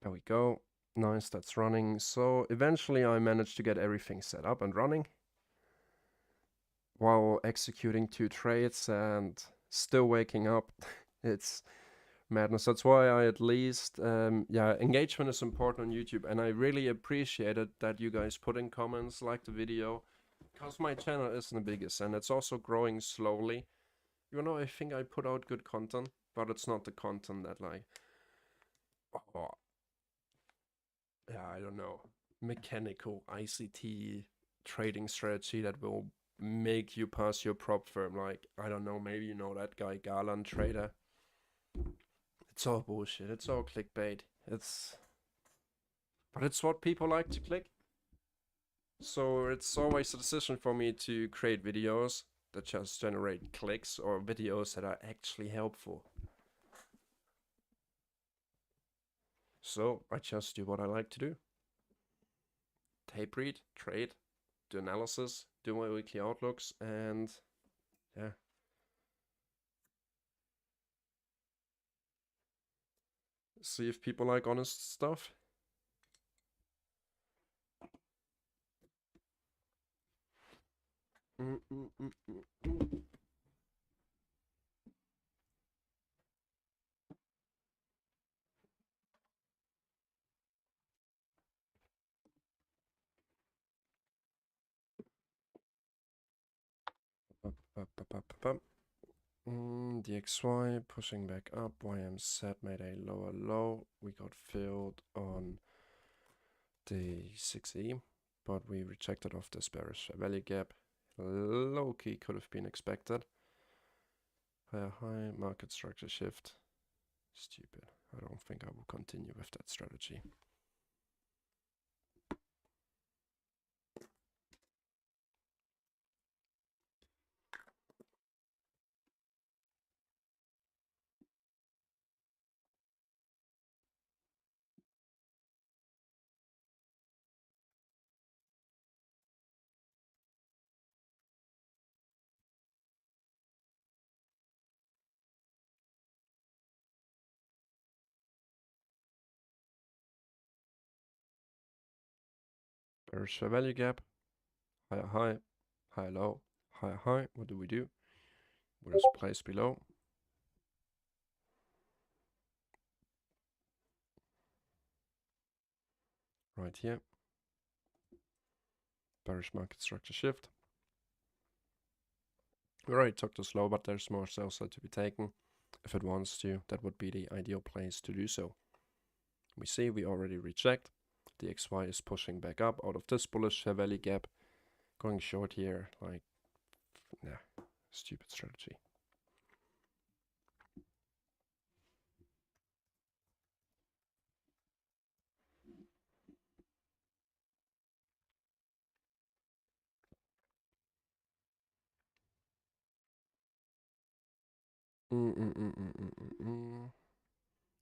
There we go. Nice, that's running. So eventually I managed to get everything set up and running while executing 2 trades and still waking up. It's madness. That's why I at least, engagement is important on YouTube, and I really appreciated that you guys put in comments, like the video, because my channel isn't the biggest, and it's also growing slowly. You know, I think I put out good content, but it's not the content that like, oh, yeah, I don't know, mechanical ICT trading strategy that will make you pass your prop firm. Like, I don't know, maybe you know that guy, Garland Trader. It's all bullshit. It's all clickbait. But it's what people like to click. So it's always a decision for me to create videos that just generate clicks or videos that are actually helpful. So I just do what I like to do. Tape read, trade, do analysis, do my weekly outlooks, and yeah. See if people like honest stuff. DXY pushing back up. YMZ made a lower low. We got filled on the 6E, but we rejected off this bearish value gap. Low key could have been expected. Higher high, market structure shift. Stupid. I don't think I will continue with that strategy. Bearish value gap. Higher high, higher low, higher high. What do we do? We just place below. Right here. Bearish market structure shift. We already took this low, but there's more sell side to be taken. If it wants to, that would be the ideal place to do so. We see we already reject. The XY is pushing back up out of this bullish value gap. Going short here, like, nah, stupid strategy.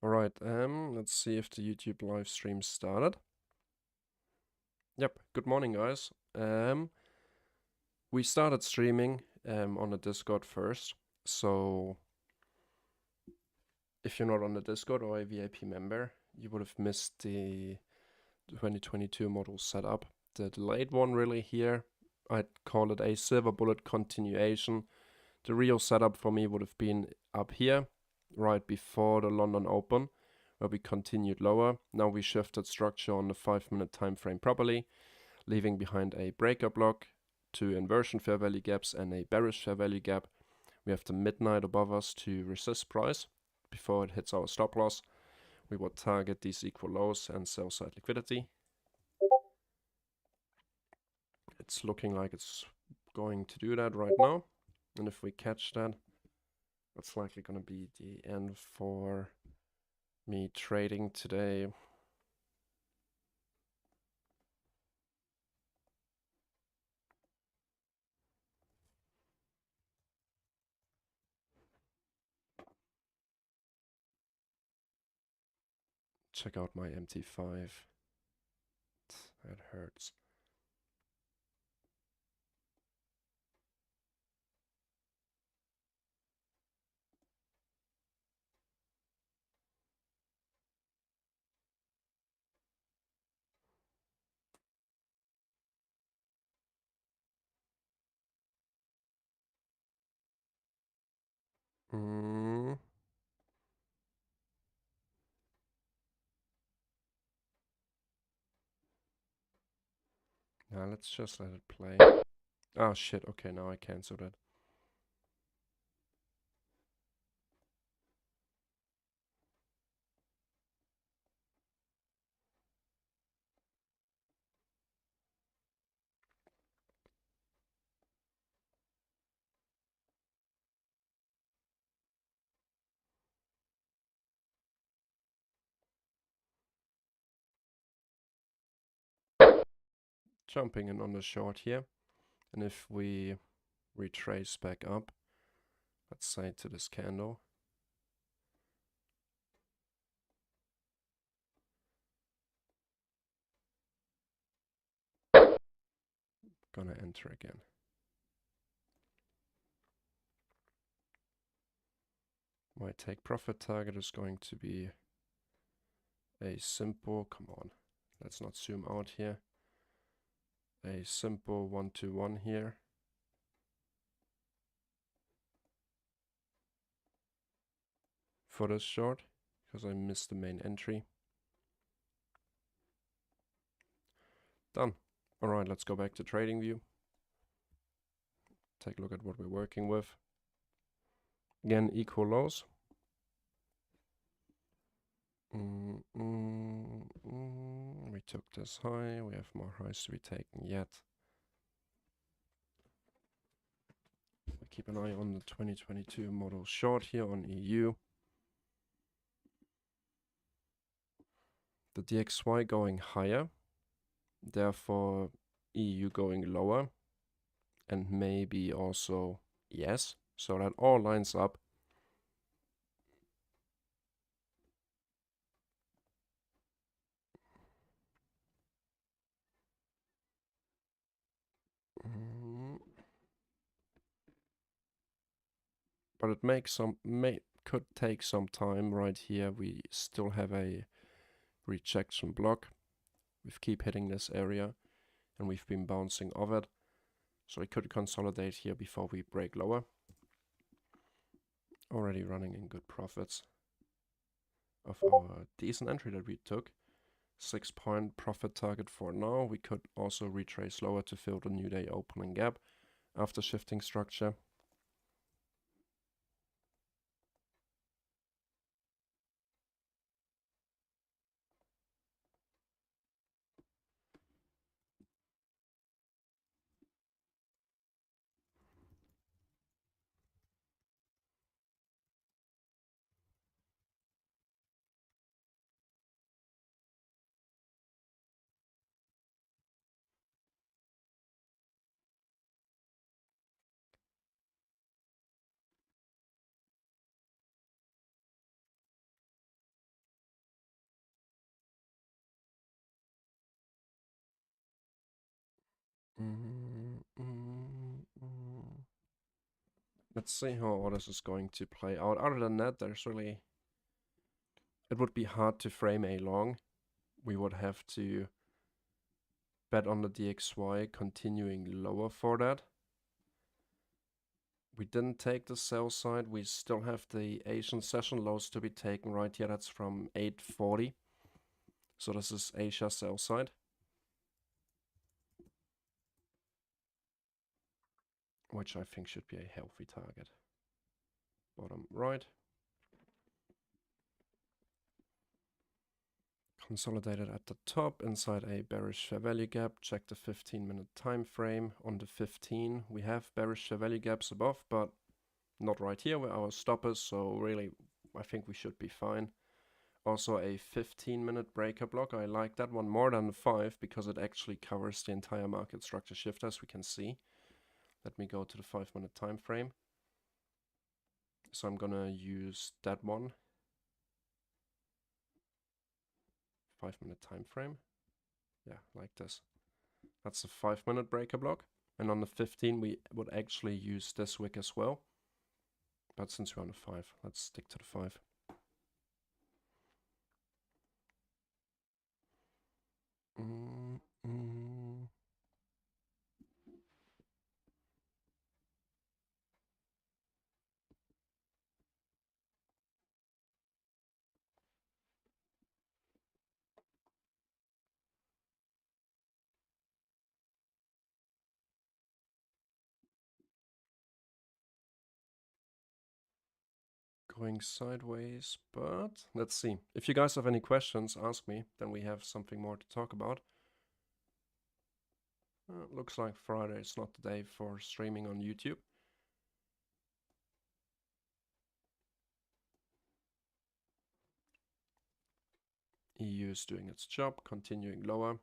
Alright, let's see if the YouTube live stream started. Yep, good morning guys. We started streaming on the Discord first, so if you're not on the Discord or a VIP member, you would have missed the 2022 model setup. The delayed one really here, I'd call it a SilverBullet continuation. The real setup for me would have been up here, right before the London Open, where we continued lower. Now we shifted structure on the 5-minute time frame properly, leaving behind a breaker block, 2 inversion fair value gaps and a bearish fair value gap. We have the midnight above us to resist price before it hits our stop loss. We would target these equal lows and sell side liquidity. It's looking like it's going to do that right now. And if we catch that, that's likely going to be the end for me trading today. Check out my MT5. That hurts. Mm. Now let's just let it play. Oh shit, okay, now I cancelled it. Jumping in on the short here. And if we retrace back up, let's say to this candle, gonna enter again. My take profit target is going to be a simple, come on, let's not zoom out here, a simple 1-to-1 here. For this short, because I missed the main entry. Done. Alright, let's go back to trading view. Take a look at what we're working with. Again, equal lows. We took this high. We have more highs to be taken yet. We keep an eye on the 2022 model short here on EU. The DXY going higher, therefore EU going lower, and maybe also yes, so that all lines up. But it could take some time. Right here we still have a rejection block. We keep hitting this area and we've been bouncing off it, so we could consolidate here before we break lower. Already running in good profits of our decent entry that we took. 6-point profit target for now. We could also retrace lower to fill the new day opening gap after shifting structure. Let's see how all this is going to play out. Other than that, it would be hard to frame a long. We would have to bet on the DXY continuing lower for that. We didn't take the sell side. We still have the Asian session lows to be taken right here. That's from 840. So this is Asia sell side. Which I think should be a healthy target. Bottom right. Consolidated at the top inside a bearish fair value gap. Check the 15-minute time frame. On the 15, we have bearish fair value gaps above, but not right here where our stop is. So really, I think we should be fine. Also a 15-minute breaker block. I like that one more than the 5 because it actually covers the entire market structure shift, as we can see. Let me go to the 5-minute time frame. So I'm gonna use that one. 5-minute time frame. Yeah, like this. That's a 5-minute breaker block. And on the 15, we would actually use this wick as well. But since we're on the 5, let's stick to the 5. Going sideways, but let's see. If you guys have any questions, ask me, then we have something more to talk about. Looks like Friday is not the day for streaming on YouTube. EU is doing its job, continuing lower,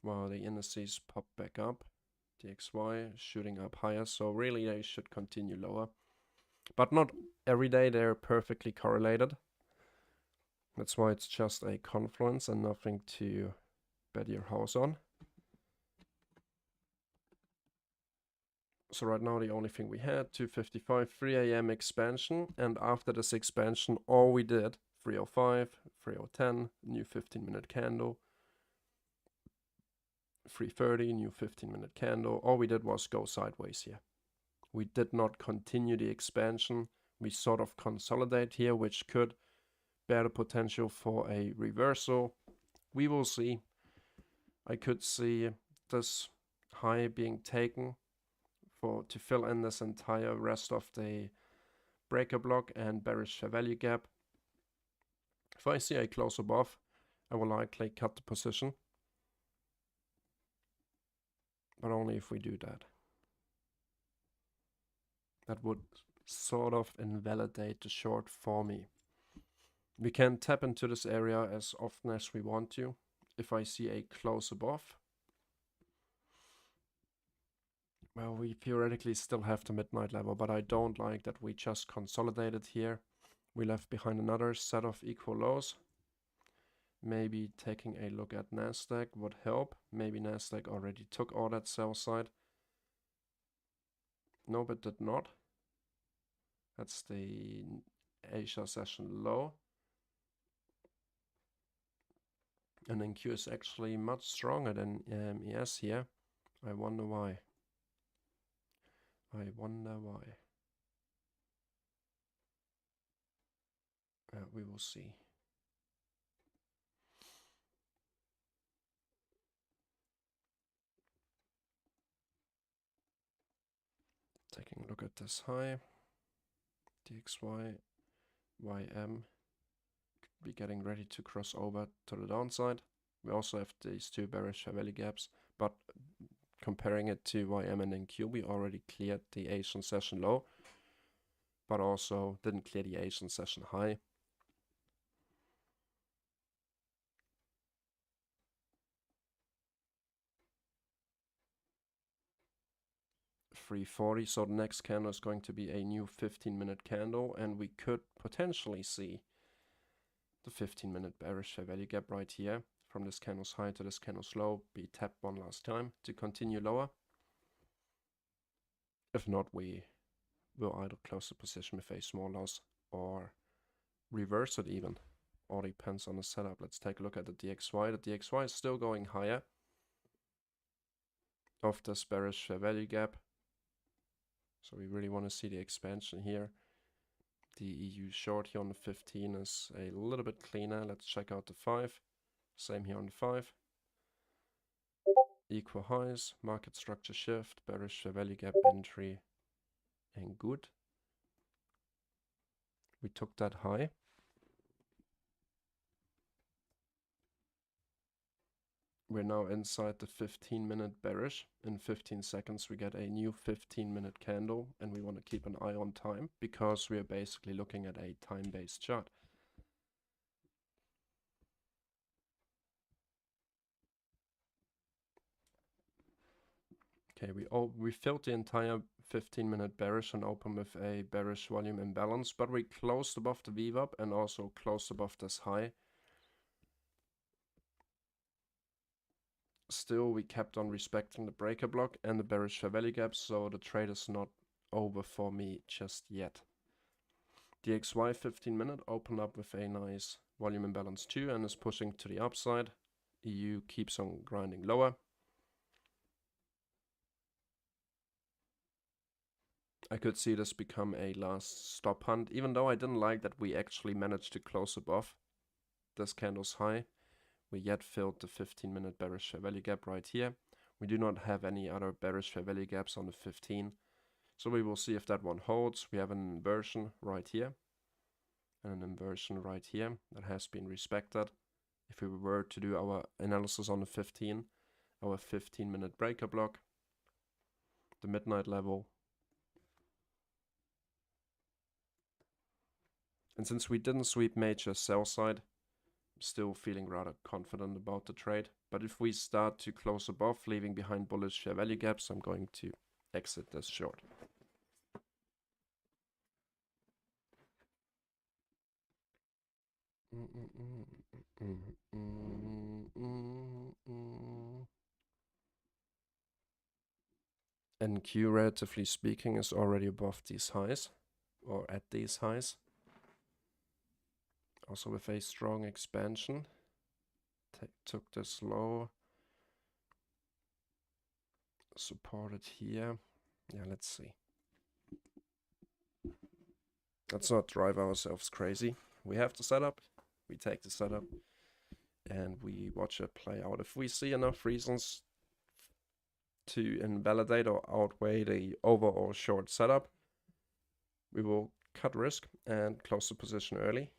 while the indices pop back up. DXY shooting up higher, so really they should continue lower. But not every day they're perfectly correlated. That's why it's just a confluence and nothing to bet your house on. So right now the only thing we had, 255, 3 a.m. expansion, and after this expansion all we did, 305, 3010, new 15-minute candle, 330, new 15-minute candle. All we did was go sideways here. We did not continue the expansion. We sort of consolidate here, which could bear the potential for a reversal. We will see. I could see this high being taken to fill in this entire rest of the breaker block and bearish fair value gap. If I see a close above, I will likely cut the position, but only if we do that. That would sort of invalidate the short for me. We can tap into this area as often as we want to. If I see a close above, well, we theoretically still have the midnight level, but I don't like that we just consolidated here. We left behind another set of equal lows. Maybe taking a look at Nasdaq would help. Maybe Nasdaq already took all that sell side. Nope, it did not. That's the Asia session low. And then Q is actually much stronger than ES here. I wonder why. I wonder why. We will see. Taking a look at this high. DXY, YM could be getting ready to cross over to the downside. We also have these two bearish fair value gaps, but comparing it to YM and NQ, we already cleared the Asian session low, but also didn't clear the Asian session high. $340, so the next candle is going to be a new 15-minute candle, and we could potentially see the 15-minute bearish fair value gap right here from this candle's high to this candle's low be tapped one last time to continue lower. If not, we will either close the position with a small loss or reverse it even. All depends on the setup. Let's take a look at the DXY. The DXY is still going higher of this bearish fair value gap. So we really want to see the expansion here. The EU short here on the 15 is a little bit cleaner. Let's check out the 5. Same here on the 5. Equal highs, market structure shift, bearish fair value gap entry, and good. We took that high. We're now inside the 15-minute bearish. In 15 seconds we get a new 15-minute candle, and we want to keep an eye on time because we are basically looking at a time-based chart. Okay, we filled the entire 15-minute bearish and opened with a bearish volume imbalance, but we closed above the VWAP and also closed above this high. Still, we kept on respecting the breaker block and the bearish fair value gap, so the trade is not over for me just yet. The XY 15-minute opened up with a nice volume imbalance too and is pushing to the upside. EU keeps on grinding lower. I could see this become a last stop hunt, even though I didn't like that we actually managed to close above this candle's high. We yet filled the 15-minute bearish fair value gap right here. We do not have any other bearish fair value gaps on the 15. So we will see if that one holds. We have an inversion right here. and an inversion right here that has been respected. If we were to do our analysis on the 15, our 15-minute breaker block, the midnight level. And since we didn't sweep major sell side, I'm still feeling rather confident about the trade. But if we start to close above, leaving behind bullish fair value gaps, I'm going to exit this short. NQ, relatively speaking, is already above these highs, or at these highs. Also with a strong expansion. Took this low. Supported here. Yeah, let's see. Let's not drive ourselves crazy. We have the setup. We take the setup. And we watch it play out. If we see enough reasons to invalidate or outweigh the overall short setup, we will cut risk and close the position early.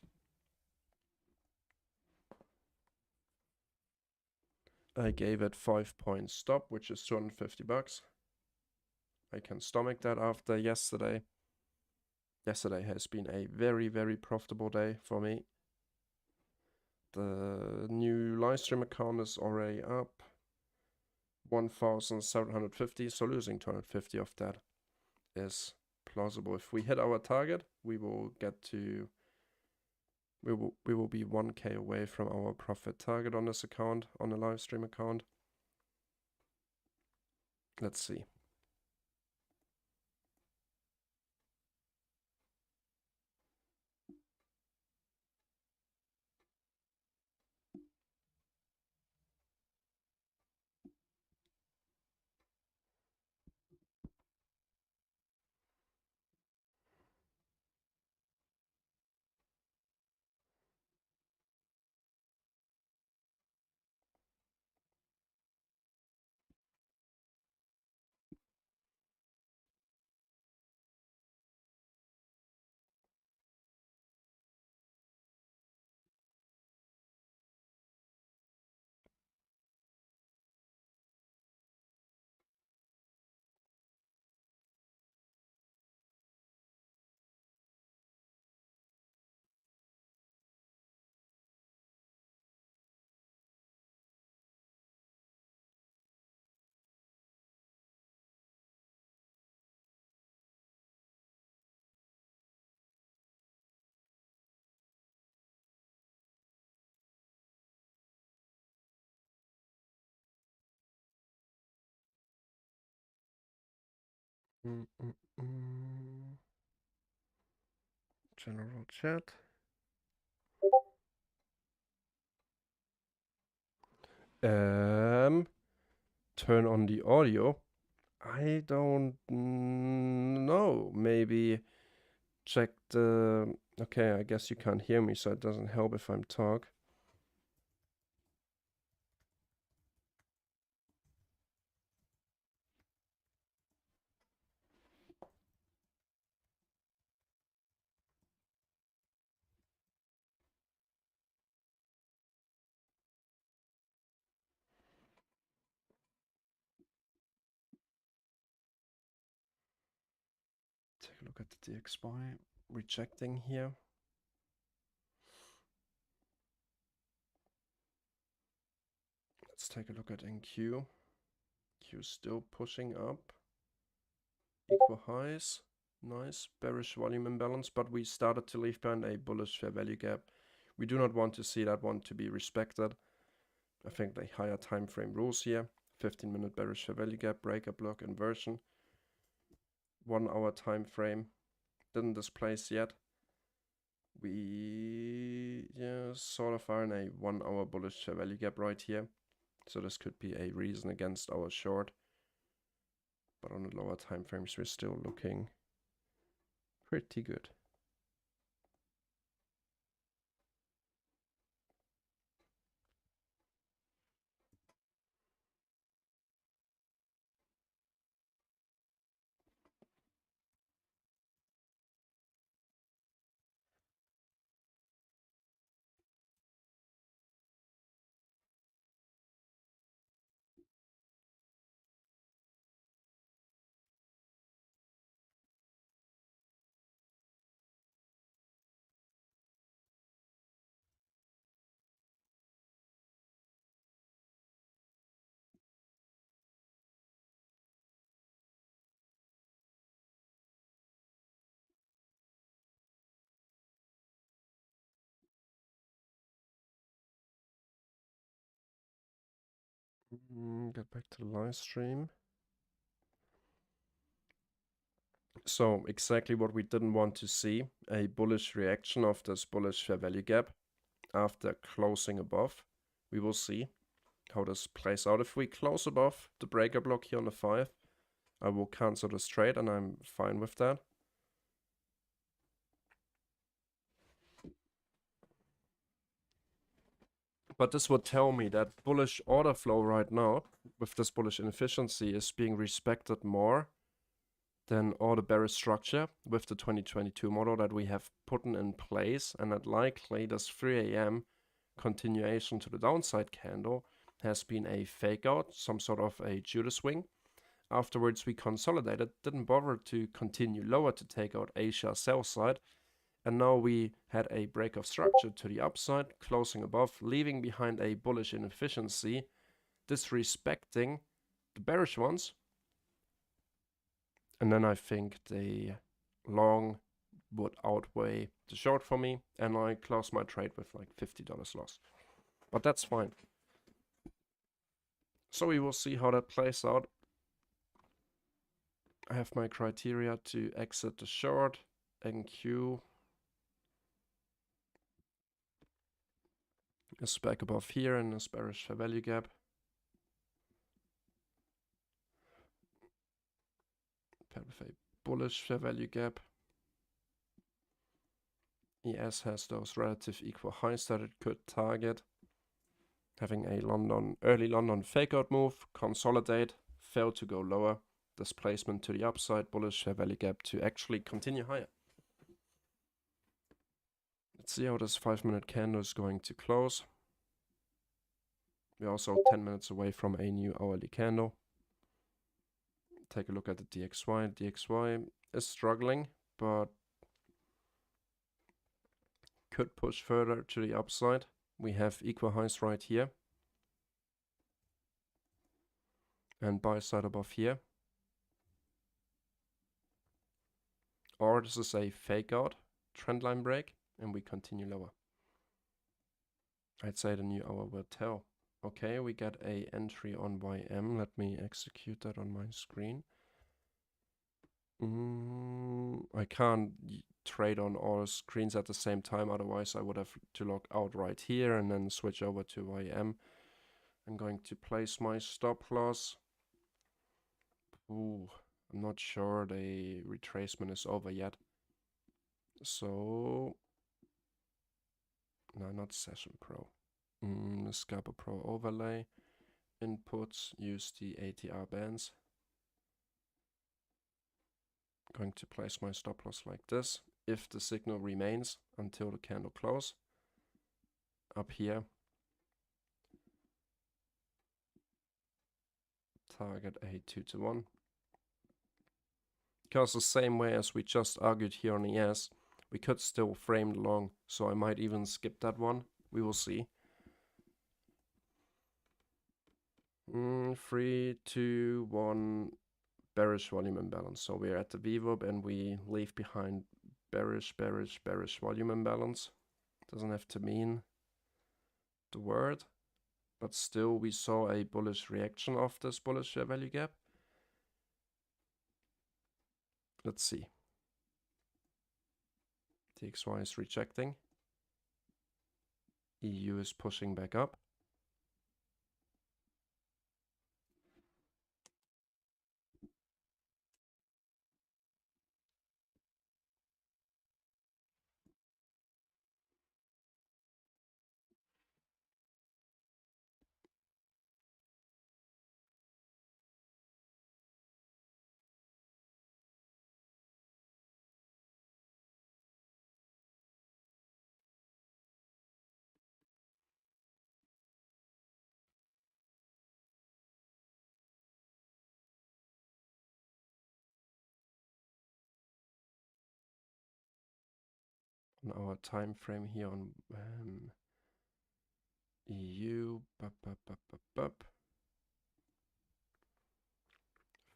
I gave it 5-point stop, which is 250 bucks. I can stomach that after yesterday. Yesterday has been a very, very profitable day for me. The new livestream account is already up 1,750, so losing 250 of that is plausible. If we hit our target, we will get to we will be 1k away from our profit target on this account, on the live stream account. Let's see. General chat. Turn on the audio. I don't know. Maybe check the... Okay, I guess you can't hear me, so it doesn't help if I'm talk. Take a look at the DXY. Rejecting here. Let's take a look at NQ. Q still pushing up. Equal highs. Nice. Bearish volume imbalance, but we started to leave behind a bullish fair value gap. We do not want to see that one to be respected. I think the higher time frame rules here. 15-minute bearish fair value gap, breaker block, inversion. 1 hour time frame. Didn't displace yet. We sort of are in a 1 hour bullish fair value gap right here. So this could be a reason against our short. But on the lower time frames, we're still looking pretty good. Get back to the live stream. So exactly what we didn't want to see, a bullish reaction of this bullish fair value gap after closing above. We will see how this plays out. If we close above the breaker block here on the 5, I will cancel this trade and I'm fine with that. But this would tell me that bullish order flow right now with this bullish inefficiency is being respected more than all the bearish structure with the 2022 model that we have put in place, and that likely this 3 a.m. continuation to the downside candle has been a fake out, some sort of a Judas swing. Afterwards we consolidated, didn't bother to continue lower to take out Asia sell side, and now we had a break of structure to the upside, closing above, leaving behind a bullish inefficiency, disrespecting the bearish ones. And then I think the long would outweigh the short for me, and I closed my trade with like $50 loss. But that's fine. So we will see how that plays out. I have my criteria to exit the short, NQ is back above here in this bearish fair value gap. Paired with a bullish fair value gap. ES has those relative equal highs that it could target. Having a early London fake out move, consolidate, fail to go lower, displacement to the upside, bullish fair value gap to actually continue higher. Let's see how this 5-minute candle is going to close. We're also 10 minutes away from a new hourly candle. Take a look at the DXY. DXY is struggling, but could push further to the upside. We have equal highs right here. And buy side above here. Or this is a fake out trendline break and we continue lower. I'd say the new hour will tell. Okay, we get a entry on YM. Let me execute that on my screen. I can't trade on all screens at the same time, otherwise I would have to log out right here and then switch over to YM. I'm going to place my stop loss. Ooh, I'm not sure the retracement is over yet. So, no, not Session Pro. The Scalping Pro overlay. Inputs, use the ATR bands. Going to place my stop loss like this. If the signal remains until the candle close, up here, target a 2-to-1. Because the same way as we just argued here on ES, we could still frame the long, so I might even skip that one. We will see. 3, 2, 1, bearish volume imbalance. So we're at the VWAP and we leave behind bearish, bearish, bearish volume imbalance. Doesn't have to mean the word, but still we saw a bullish reaction of this bullish fair value gap. Let's see. TXY is rejecting. EU is pushing back up. On our time frame here on EU,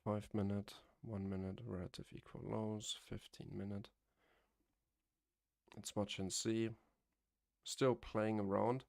5 minute, 1 minute, relative equal lows, 15 minute. Let's watch and see. Still playing around.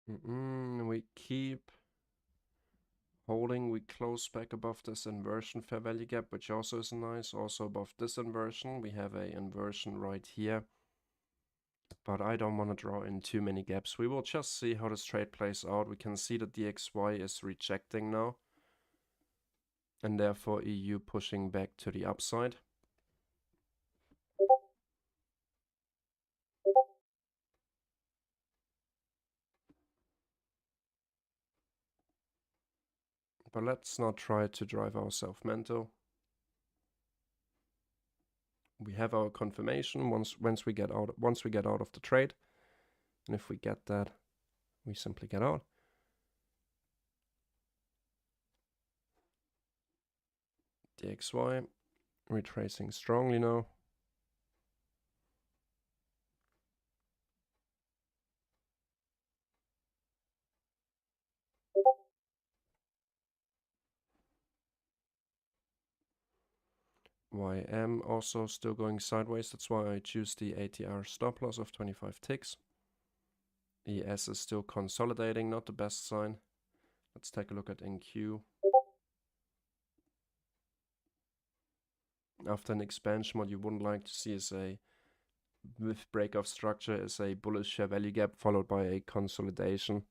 We keep holding, we close back above this inversion fair value gap, which also is nice. Also above this inversion, we have a inversion right here. But I don't want to draw in too many gaps. We will just see how this trade plays out. We can see that DXY is rejecting now. And therefore EU pushing back to the upside. But let's not try to drive ourselves mental. We have our confirmation once we get out of the trade. And if we get that, we simply get out. DXY retracing strongly now. YM also still going sideways. That's why I choose the ATR stop loss of 25 ticks. ES is still consolidating, not the best sign. Let's take a look at NQ. After an expansion, what you wouldn't like to see is with breakoff structure is a bullish fair value gap followed by a consolidation.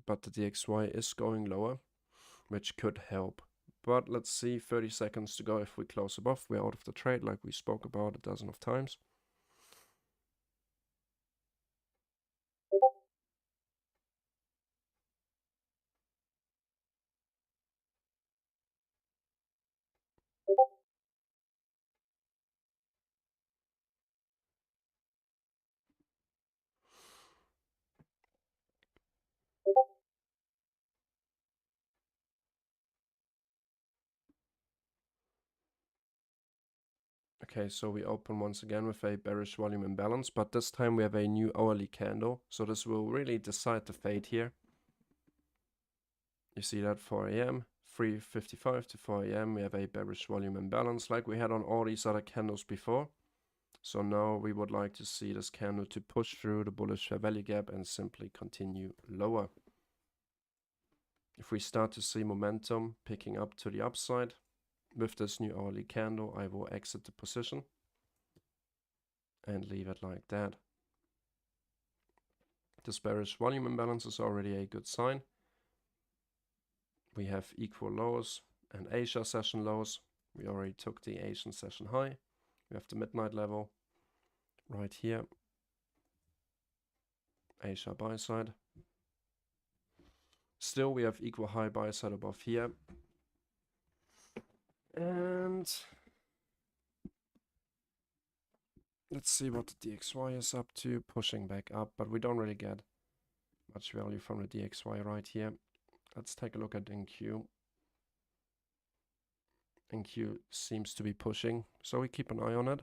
But the DXY is going lower, which could help. But let's see, 30 seconds to go. If we close above, we're out of the trade like we spoke about a dozen of times. Okay, so we open once again with a bearish volume imbalance, but this time we have a new hourly candle. So this will really decide the fate here. You see that 4 a.m., 3:55 to 4 a.m. we have a bearish volume imbalance like we had on all these other candles before. So now we would like to see this candle to push through the bullish fair value gap and simply continue lower. If we start to see momentum picking up to the upside with this new hourly candle, I will exit the position and leave it like that. This bearish volume imbalance is already a good sign. We have equal lows and Asia session lows. We already took the Asian session high. We have the midnight level right here. Asia buy side. Still, we have equal high buy side above here. And let's see what the DXY is up to, pushing back up, but we don't really get much value from the DXY right here. Let's take a look at NQ. NQ seems to be pushing, so we keep an eye on it.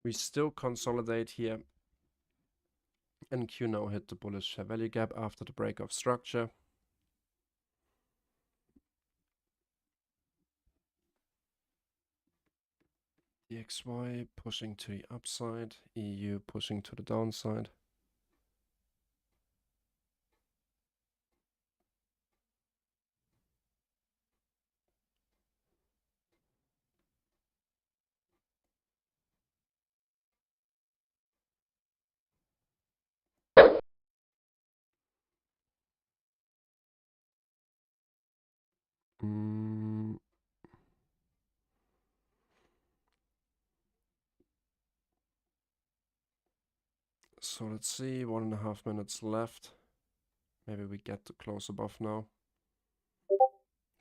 We still consolidate here. NQ now hit the bullish fair value gap after the break of structure. DXY pushing to the upside, EU pushing to the downside. So let's see, 1.5 minutes left. Maybe we get to close above now.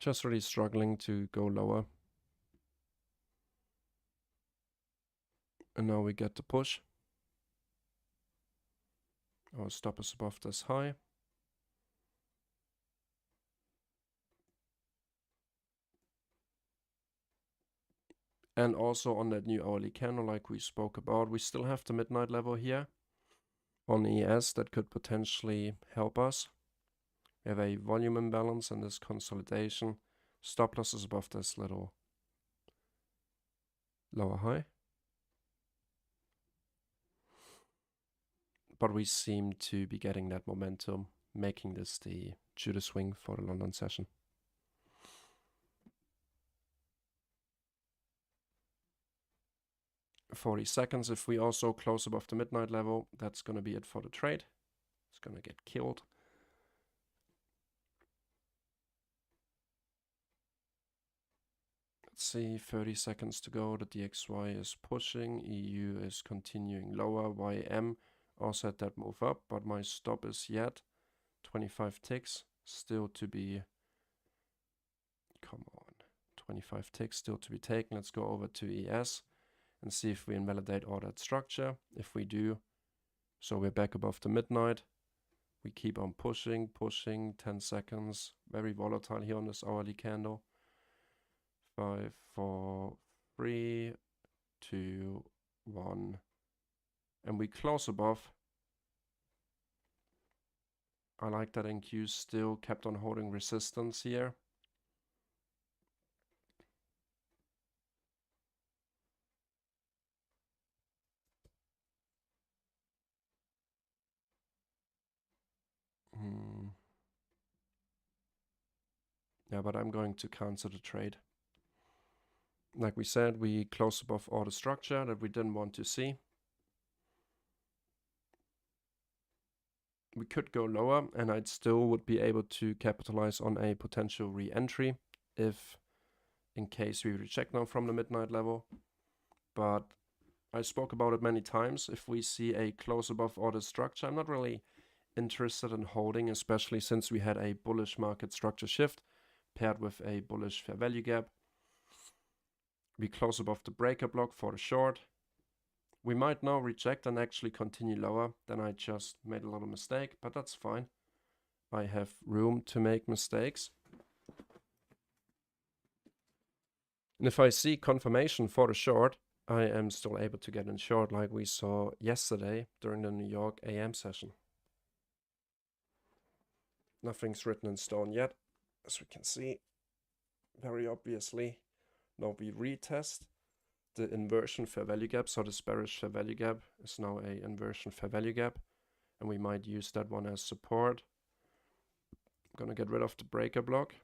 Just really struggling to go lower. And now we get the push. Our stop is above this high. And also on that new hourly candle like we spoke about, we still have the midnight level here on ES that could potentially help us. We have a volume imbalance and this consolidation. Stop loss is above this little lower high. But we seem to be getting that momentum, making this the Judah swing for the London session. $40. If we also close above the midnight level, that's going to be it for the trade. It's going to get killed. Let's see, 30 seconds to go. The DXY is pushing. EU is continuing lower. YM also had that move up, but my stop is yet 25 ticks. Still to be, come on, 25 ticks still to be taken. Let's go over to ES and see if we invalidate all that structure. If we do, so we're back above the midnight. We keep on pushing, 10 seconds. Very volatile here on this hourly candle. 5, 4, 3, 2, 1. And we close above. I like that NQ still kept on holding resistance here. Yeah, but I'm going to cancel the trade. Like we said, we close above all the structure that we didn't want to see. We could go lower and I'd still would be able to capitalize on a potential re-entry if in case we reject now from the midnight level. But I spoke about it many times. If we see a close above order structure, I'm not really interested in holding, especially since we had a bullish market structure shift paired with a bullish fair value gap. We close above the breaker block for the short. We might now reject and actually continue lower. Then I just made a little mistake, but that's fine. I have room to make mistakes. And if I see confirmation for the short, I am still able to get in short like we saw yesterday during the New York AM session. Nothing's written in stone yet, as we can see, very obviously. Now we retest the inversion fair value gap. So this bearish fair value gap is now a inversion fair value gap. And we might use that one as support. I'm gonna get rid of the breaker block.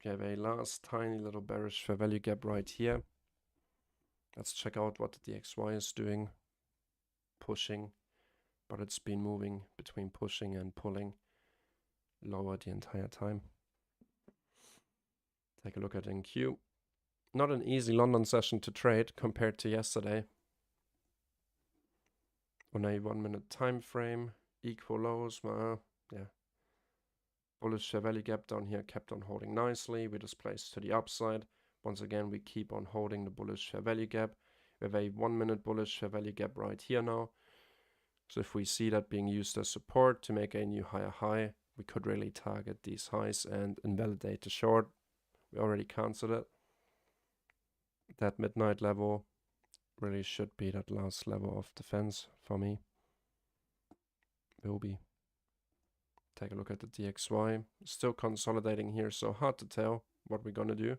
We have a last tiny little bearish fair value gap right here. Let's check out what the DXY is doing. Pushing, but it's been moving between pushing and pulling lower the entire time. Take a look at NQ. Not an easy London session to trade compared to yesterday. On a 1 minute time frame, equal lows, yeah. Bullish fair value gap down here kept on holding nicely. We displaced to the upside. Once again, we keep on holding the bullish fair value gap. We have a 1 minute bullish fair value gap right here now. So if we see that being used as support to make a new higher high, we could really target these highs and invalidate the short. We already canceled it. That midnight level really should be that last level of defense for me. Will be. Take a look at the DXY. Still consolidating here, so hard to tell what we're gonna do.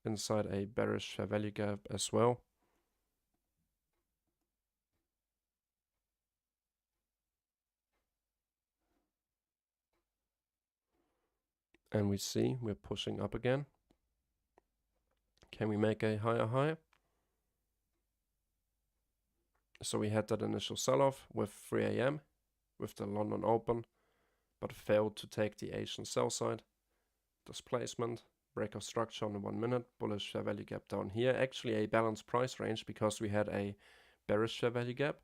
Inside a bearish fair value gap as well. And we see we're pushing up again. Can we make a higher high? So we had that initial sell-off with 3 a.m. with the London Open, but failed to take the Asian sell side. Displacement, break of structure on the 1 minute, bullish fair value gap down here. Actually a balanced price range because we had a bearish fair value gap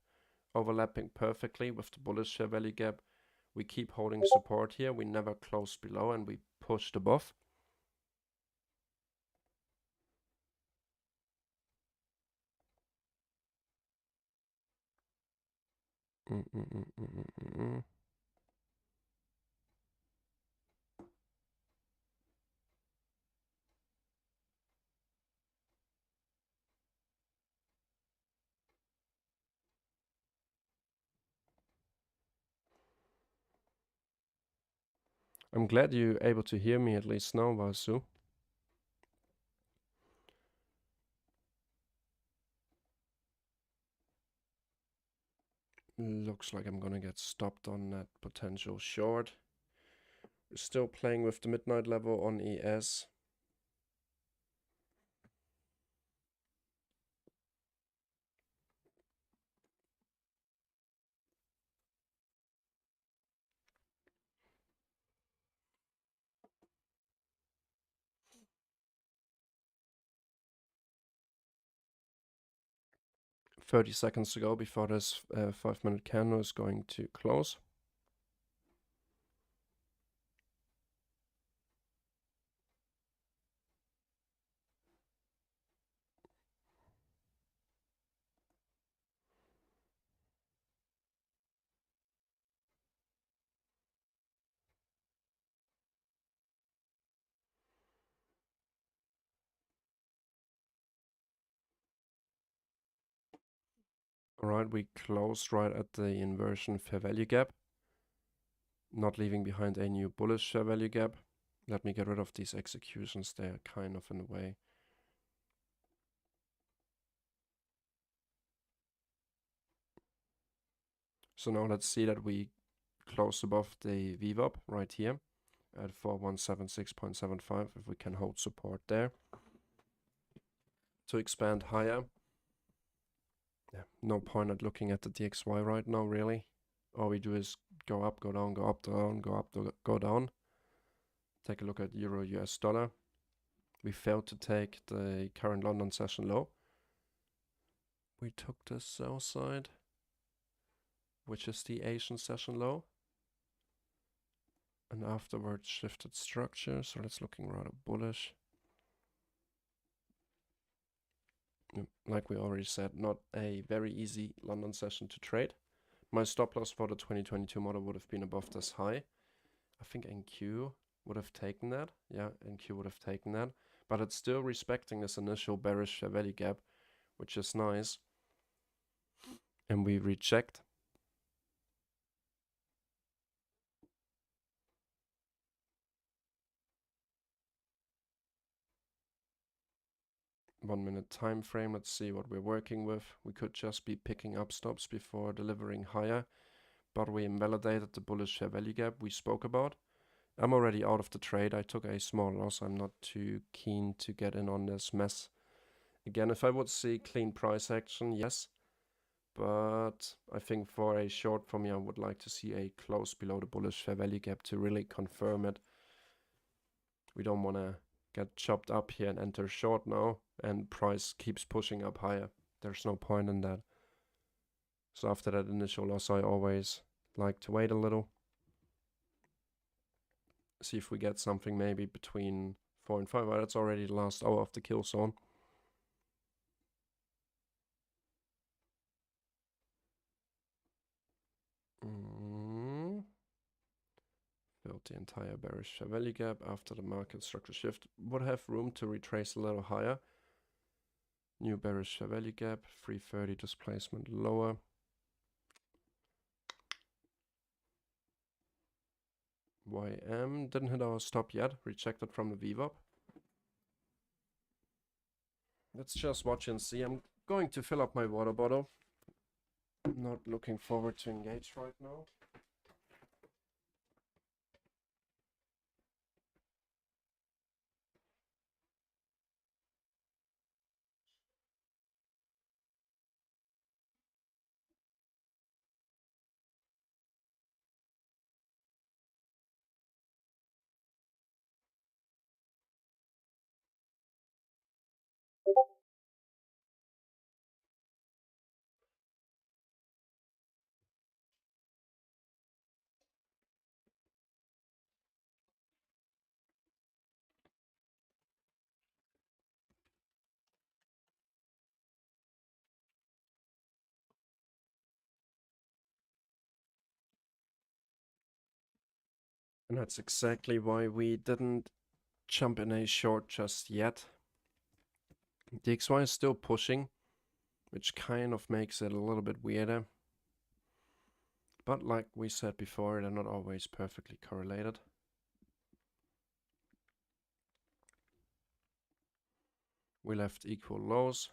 overlapping perfectly with the bullish fair value gap. We keep holding support here. We never closed below and we pushed above. I'm glad you're able to hear me at least now, Vasu. Looks like I'm gonna get stopped on that potential short. We're still playing with the midnight level on ES. "30 seconds to go before this 5-minute candle is going to close. Alright, we closed right at the inversion fair value gap. Not leaving behind a new bullish fair value gap. Let me get rid of these executions, they're kind of in the way. So now let's see that we close above the VWAP right here at 4176.75 if we can hold support there. To expand higher. Yeah, no point at looking at the DXY right now, really. All we do is go up, go down, go up, down, go up, go down. Take a look at Euro US dollar. We failed to take the current London session low. We took the sell side, which is the Asian session low. And afterwards shifted structure, so that's looking rather bullish. Like we already said, not a very easy London session to trade. My stop loss for the 2022 model would have been above this high. I think NQ would have taken that. Yeah, NQ would have taken that. But it's still respecting this initial bearish fair value gap, which is nice. And we reject. One minute time frame. Let's see what we're working with. We could just be picking up stops before delivering higher, but we invalidated the bullish fair value gap we spoke about. I'm already out of the trade. I took a small loss. I'm not too keen to get in on this mess. Again, if I would see clean price action, yes. But I think for a short for me, I would like to see a close below the bullish fair value gap to really confirm it. We don't want to get chopped up here and enter short now, and price keeps pushing up higher. There's no point in that. So after that initial loss, I always like to wait a little. See if we get something maybe between 4 and 5. Well, that's already the last hour of the Killzone. Built the entire bearish fair value gap after the market structure shift. Would have room to retrace a little higher. New bearish fair value gap, 330 displacement lower. YM didn't hit our stop yet, rejected from the VWAP. Let's just watch and see. I'm going to fill up my water bottle. I'm not looking forward to engage right now. And that's exactly why we didn't jump in a short just yet. The XY is still pushing, which kind of makes it a little bit weirder. But like we said before, they're not always perfectly correlated. We left equal lows.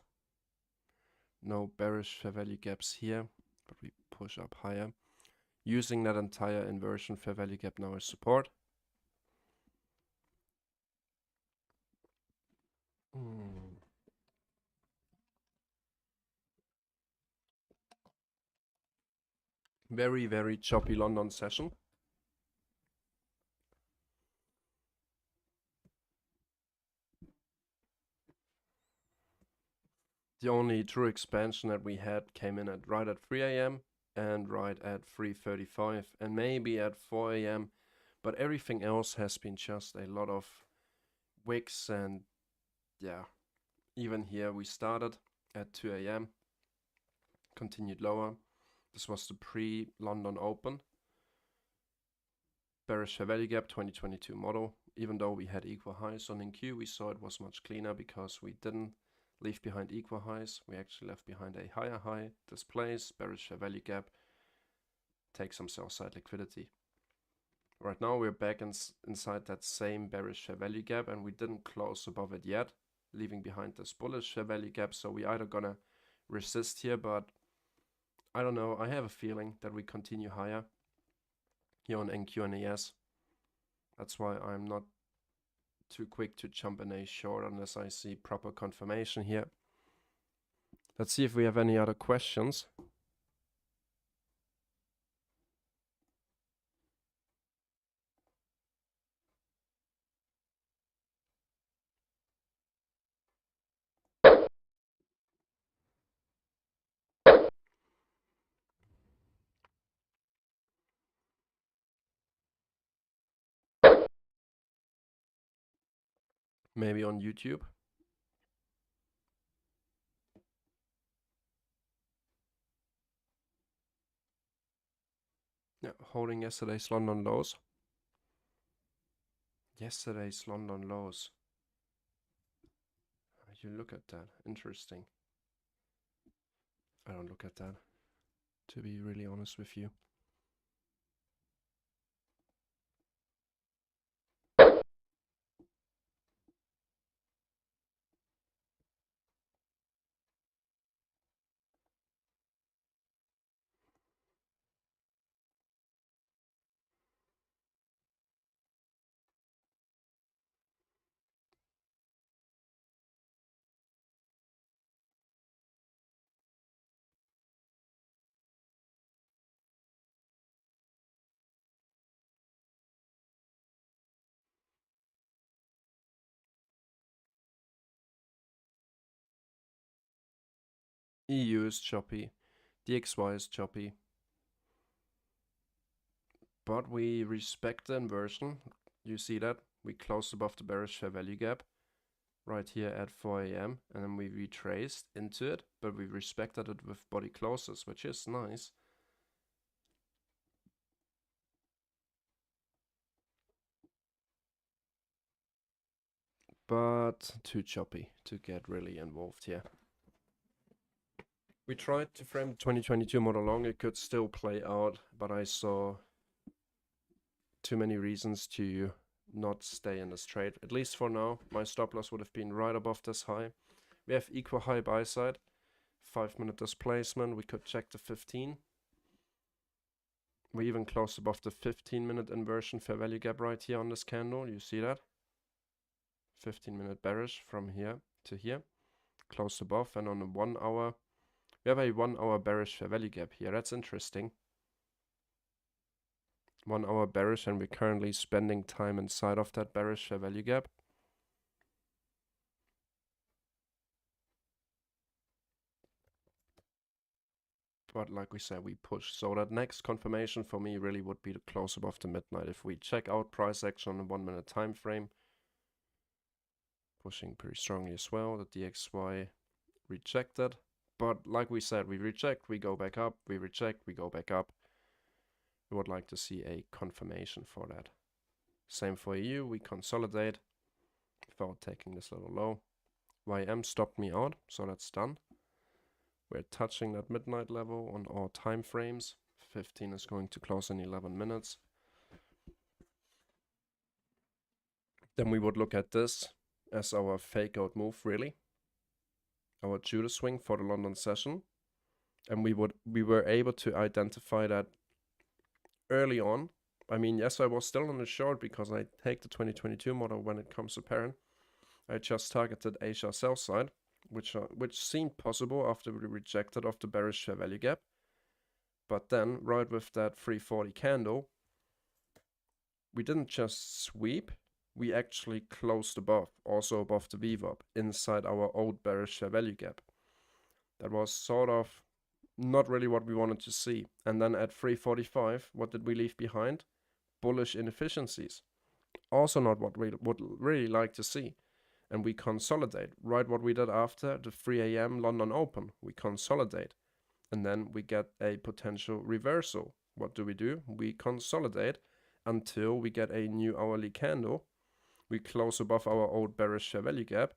No bearish fair value gaps here, but we push up higher. Using that entire inversion fair value gap now as support. Very, very choppy London session. The only true expansion that we had came in at right at 3 a.m. and right at 3:35 and maybe at 4 a.m. But everything else has been just a lot of wicks, and yeah, even here we started at 2 a.m. continued lower. This was the pre-London Open. Bearish fair value gap 2022 model. Even though we had equal highs on NQ, we saw it was much cleaner because we didn't leave behind equal highs. We actually left behind a higher high, displays, bearish fair value gap, take some sell side liquidity. Right now we're back inside that same bearish fair value gap, and we didn't close above it yet, leaving behind this bullish fair value gap. So we either gonna resist here, but I don't know. I have a feeling that we continue higher here on NQ and ES. That's why I'm not too quick to jump in a short unless I see proper confirmation here. Let's see if we have any other questions. Maybe on YouTube. Yeah, holding yesterday's London lows. Yesterday's London lows. You look at that. Interesting. I don't look at that, to be really honest with you. EU is choppy. DXY is choppy. But we respect the inversion. You see that? We closed above the bearish fair value gap right here at 4 a.m. and then we retraced into it, but we respected it with body closes, which is nice. But too choppy to get really involved here. We tried to frame the 2022 model long, it could still play out, but I saw too many reasons to not stay in this trade. At least for now, my stop loss would have been right above this high. We have equal high buy side, 5-minute displacement, we could check the 15. We even closed above the 15-minute inversion fair value gap right here on this candle, you see that? 15-minute bearish from here to here, closed above, and on the 1 hour, we have a 1 hour bearish fair value gap here, that's interesting. 1 hour bearish, and we're currently spending time inside of that bearish fair value gap. But like we said, we push. So that next confirmation for me really would be to close above the midnight. If we check out price action on the 1 minute time frame, pushing pretty strongly as well. The DXY rejected. But like we said, we reject, we go back up, we reject, we go back up. We would like to see a confirmation for that. Same for EU, we consolidate without taking this little low. YM stopped me out, so that's done. We're touching that midnight level on all time frames. 15 is going to close in 11 minutes. Then we would look at this as our fake out move, really. Our Judas swing for the London session. And we were able to identify that early on. I mean, yes, I was still on the short because I take the 2022 model when it comes apparent. I just targeted Asia sell side, which seemed possible after we rejected off the bearish fair value gap. But then, right with that 340 candle, we didn't just sweep, we actually closed above, also above the VWAP, inside our old bearish fair value gap. That was sort of not really what we wanted to see. And then at 345, what did we leave behind? Bullish inefficiencies. Also not what we would really like to see. And we consolidate, right what we did after the 3 a.m. London Open. We consolidate, and then we get a potential reversal. What do? We consolidate until we get a new hourly candle. We close above our old bearish fair value gap.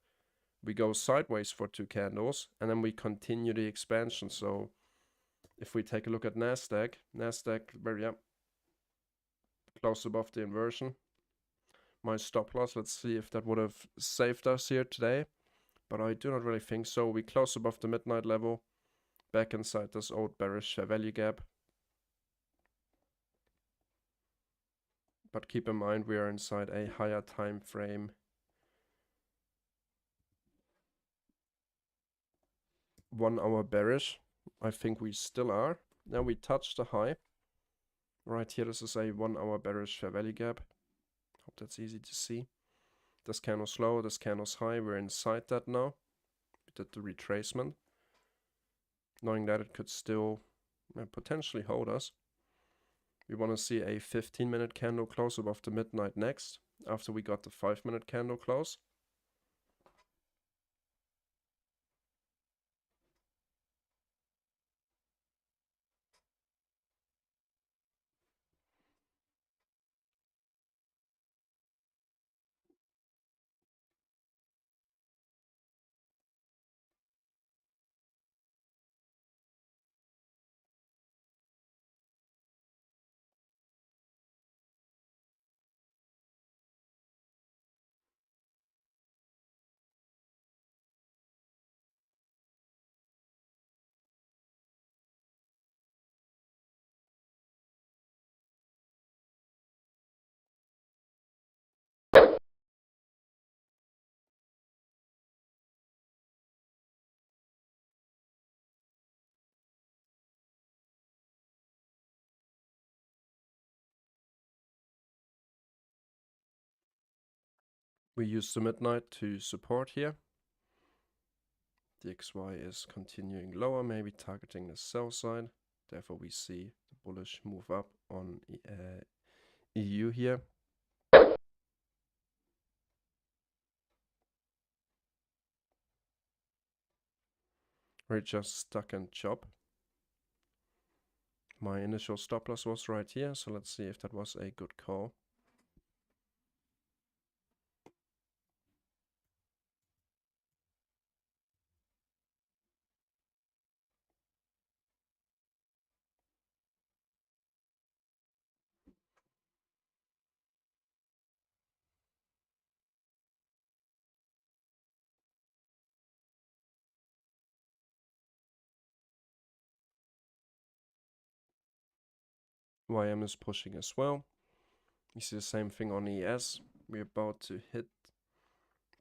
We go sideways for 2 candles, and then we continue the expansion. So if we take a look at Nasdaq, close above the inversion. My stop loss, let's see if that would have saved us here today, but I do not really think so. We close above the midnight level, back inside this old bearish value gap. But keep in mind we are inside a higher time frame. One hour bearish, I think we still are. Now we touch the high. Right here, this is a 1 hour bearish fair value gap. Hope that's easy to see. This candle's low, this candle's high. We're inside that now. We did the retracement, knowing that it could still potentially hold us. We want to see a 15-minute candle close above the midnight next, after we got the 5-minute candle close. We use the midnight to support here. The XY is continuing lower, maybe targeting the sell side. Therefore, we see the bullish move up on EU here. We're just stuck and chop. My initial stop loss was right here, so let's see if that was a good call. YM is pushing as well. You see the same thing on ES. We're about to hit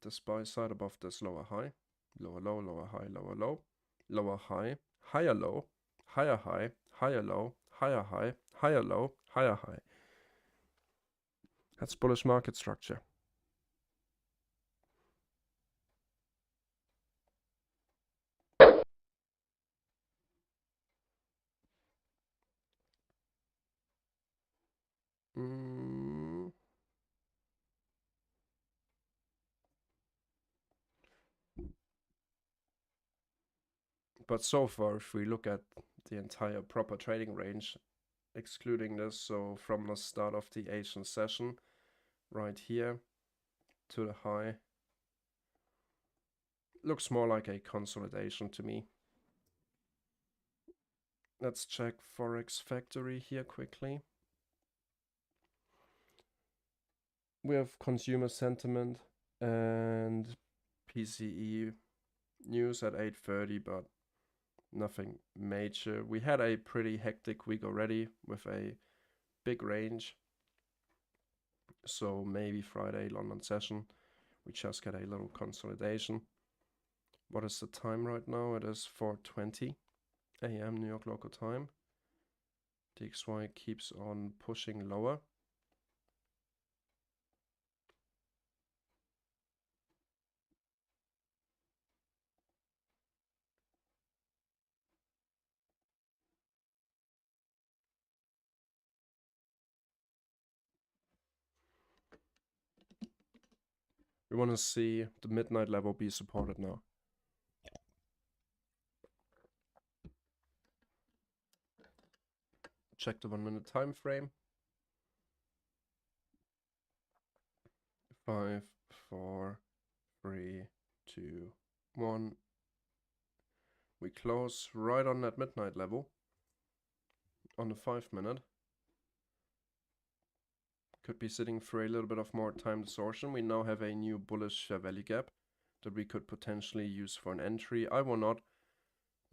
this buy side above this lower high. Lower low, lower high, lower low. Lower high, higher low, higher high, higher low, higher high, higher low, higher high. That's bullish market structure. But so far, if we look at the entire proper trading range, excluding this, so from the start of the Asian session, right here to the high, looks more like a consolidation to me. Let's check Forex Factory here quickly. We have consumer sentiment and PCE news at 8:30, but nothing major. We had a pretty hectic week already with a big range. So maybe Friday London session, we just get a little consolidation. What is the time right now? It is 4:20 a.m. New York local time. DXY keeps on pushing lower. We want to see the midnight level be supported now. Check the 1 minute time frame. 5, 4, 3, 2, 1. We close right on that midnight level on the 5 minute. Could be sitting for a little bit of more time distortion. We now have a new bullish value gap that we could potentially use for an entry. I will not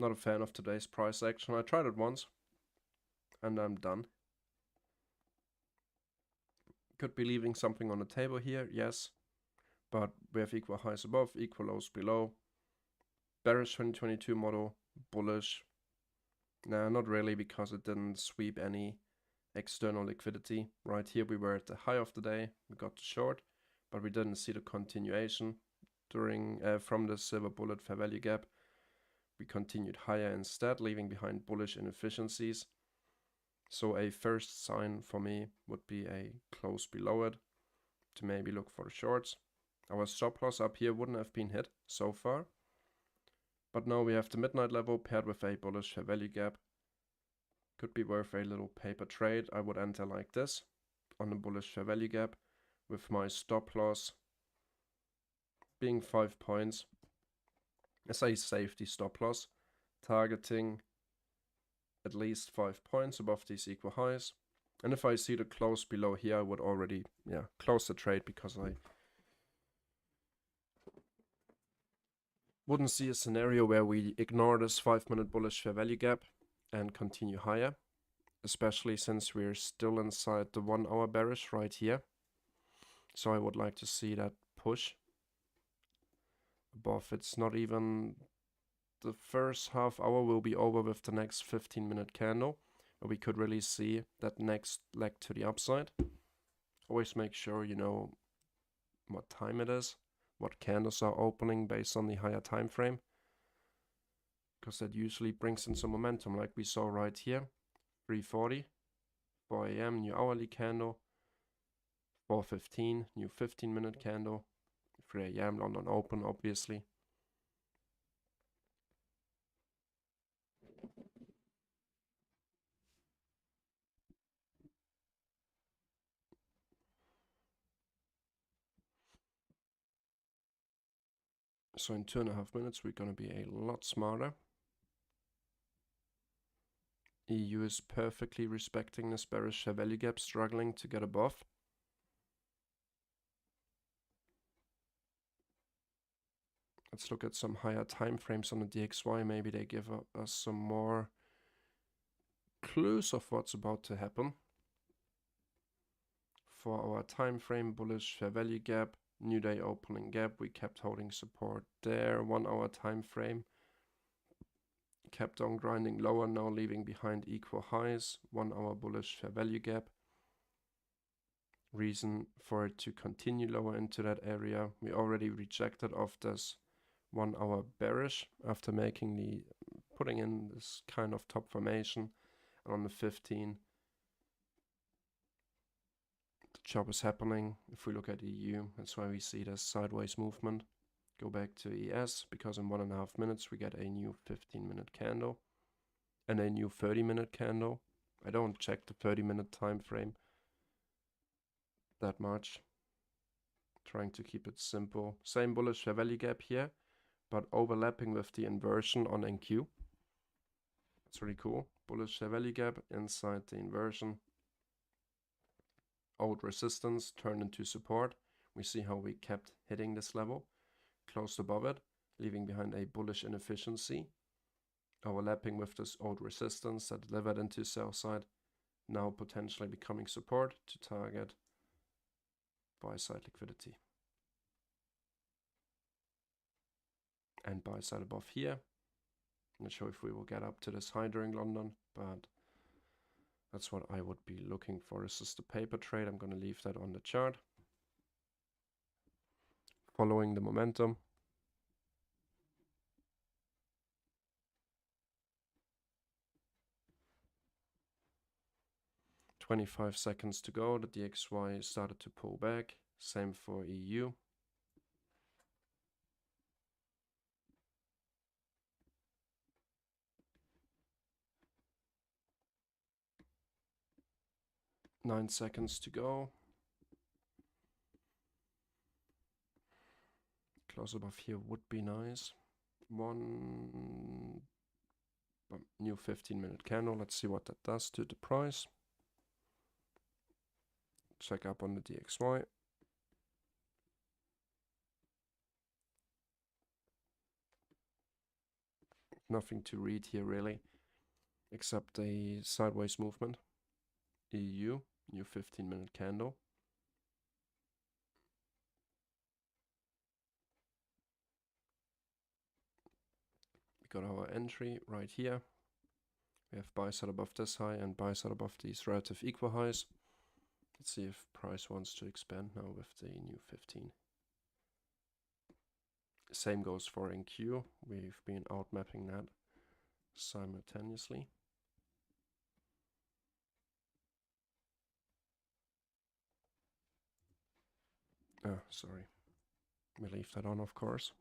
a fan of today's price action. I tried it once and I'm done. Could be leaving something on the table here, yes, but we have equal highs above, equal lows below. Bearish 2022 model, bullish. Nah, not really, because it didn't sweep any external liquidity. Right here we were at the high of the day, we got the short, but we didn't see the continuation during from the SilverBullet fair value gap. We continued higher instead, leaving behind bullish inefficiencies. So a first sign for me would be a close below it to maybe look for the shorts. Our stop loss up here wouldn't have been hit so far, but now we have the midnight level paired with a bullish fair value gap. Could be worth a little paper trade. I would enter like this on the bullish fair value gap with my stop loss being 5 points as a safety stop loss, targeting at least 5 points above these equal highs. And if I see the close below here, I would already close the trade, because I wouldn't see a scenario where we ignore this 5 minute bullish fair value gap and continue higher, especially since we're still inside the 1 hour bearish right here. So I would like to see that push above. It's not even the first half hour will be over with the next 15-minute candle, but we could really see that next leg to the upside. Always make sure you know what time it is, what candles are opening based on the higher time frame, because that usually brings in some momentum, like we saw right here. 3:40, 4 a.m. new hourly candle, 4:15 new 15-minute candle, 3 a.m. London open, obviously. So in 2.5 minutes, we're going to be a lot smarter. EU is perfectly respecting this bearish value gap, struggling to get above. Let's look at some higher time frames on the DXY. Maybe they give us some more clues of what's about to happen. For our time frame, bullish fair value gap, new day opening gap, we kept holding support there. 1 hour time frame, kept on grinding lower, now leaving behind equal highs. 1 hour bullish fair value gap. Reason for it to continue lower into that area. We already rejected off this 1 hour bearish after putting in this kind of top formation. And on the 15, the job is happening. If we look at EU, that's why we see this sideways movement. Go back to ES, because in 1.5 minutes we get a new 15-minute candle and a new 30-minute candle. I don't check the 30-minute time frame that much. Trying to keep it simple. Same bullish fair value gap here, but overlapping with the inversion on NQ. It's really cool. Bullish fair value gap inside the inversion. Old resistance turned into support. We see how we kept hitting this level. Closed above it, leaving behind a bullish inefficiency. Overlapping with this old resistance that delivered into sell side. Now potentially becoming support to target buy side liquidity. And buy side above here. I'm not sure if we will get up to this high during London, but that's what I would be looking for. This is the paper trade. I'm going to leave that on the chart. Following the momentum. "25 seconds to go. The DXY started to pull back. Same for EU. "9 seconds to go. Close above here would be nice. One new 15-minute candle. Let's see what that does to the price. Check up on the DXY. Nothing to read here really, except a sideways movement. EU, new 15-minute candle. We got our entry right here. We have buy side above this high and buy side above these relative equal highs. Let's see if price wants to expand now with the new 15. Same goes for NQ. We've been out mapping that simultaneously. Oh, sorry. We leave that on, of course.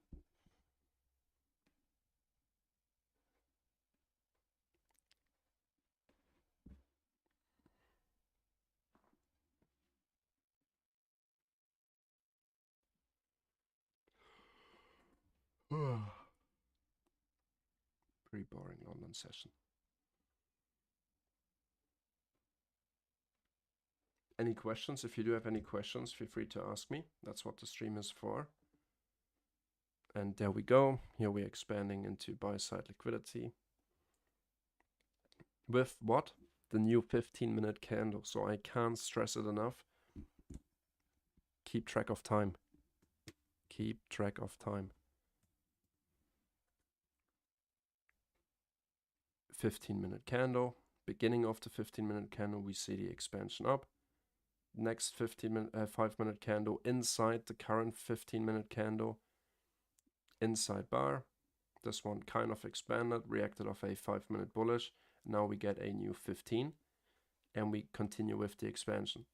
Pretty boring London session. Any questions? If you do have any questions, feel free to ask me. That's what the stream is for. And there we go. Here we're expanding into buy side liquidity. With what? The new 15-minute candle. So I can't stress it enough. Keep track of time. Keep track of time. 15-minute candle. Beginning of the 15-minute candle, we see the expansion up. Next 5-minute candle inside the current 15-minute candle. Inside bar. This one kind of expanded, reacted off a 5-minute bullish. Now we get a new 15 and we continue with the expansion.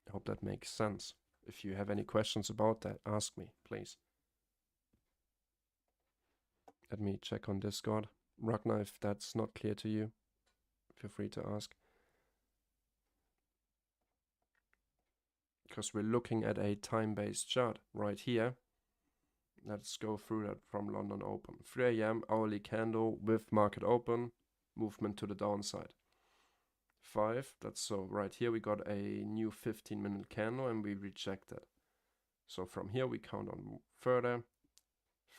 I hope that makes sense. If you have any questions about that, ask me, please. Let me check on Discord. Ragnar, if that's not clear to you, feel free to ask. Because we're looking at a time-based chart right here. Let's go through that from London Open. 3 AM hourly candle with market open, movement to the downside. 5, that's so right here we got a new 15-minute candle and we reject that. So from here we count on further.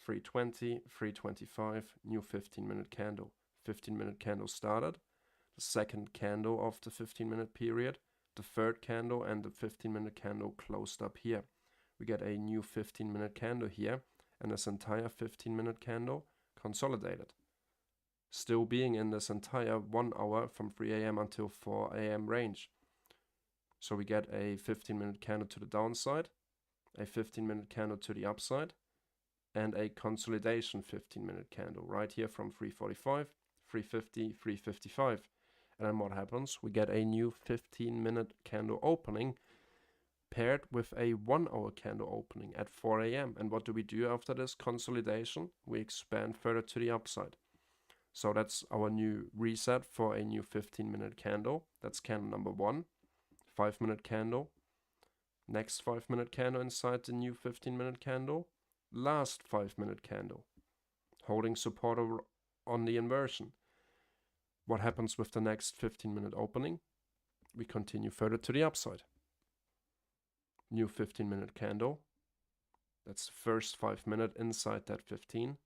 320, 325, new 15-minute candle. 15-minute candle started. The second candle of the 15-minute period. the third candle and the 15-minute candle closed up here. We get a new 15-minute candle here, and this entire 15-minute candle consolidated, still being in this entire 1 hour from 3 a.m. until 4 a.m. range. So we get a 15-minute candle to the downside, a 15-minute candle to the upside, and a consolidation 15-minute candle right here from 345, 350, 355. And then what happens? We get a new 15-minute candle opening paired with a 1 hour candle opening at 4 a.m. And what do we do after this consolidation? We expand further to the upside. So that's our new reset for a new 15-minute candle. That's candle number 1, 5-minute candle. Next 5-minute candle inside the new 15-minute candle. Last 5-minute candle, holding support on the inversion. What happens with the next 15-minute opening? We continue further to the upside. New 15-minute candle. That's the first 5-minute inside that 15.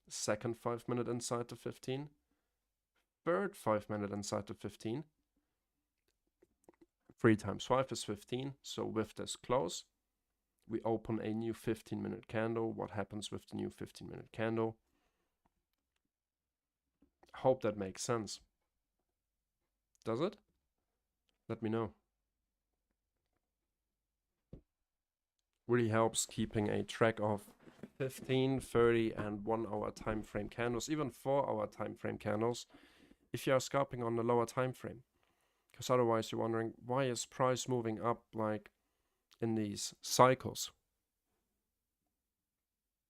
Second 5-minute inside the 15. Third 5-minute inside the 15. 3 times 5 is 15. So with this close, we open a new 15-minute candle. What happens with the new 15-minute candle? Hope that makes sense. Does it? Let me know. Really helps keeping a track of 15, 30, and 1 hour time frame candles, even 4 hour time frame candles, if you are scalping on the lower time frame. Because otherwise you're wondering, why is price moving up like in these cycles?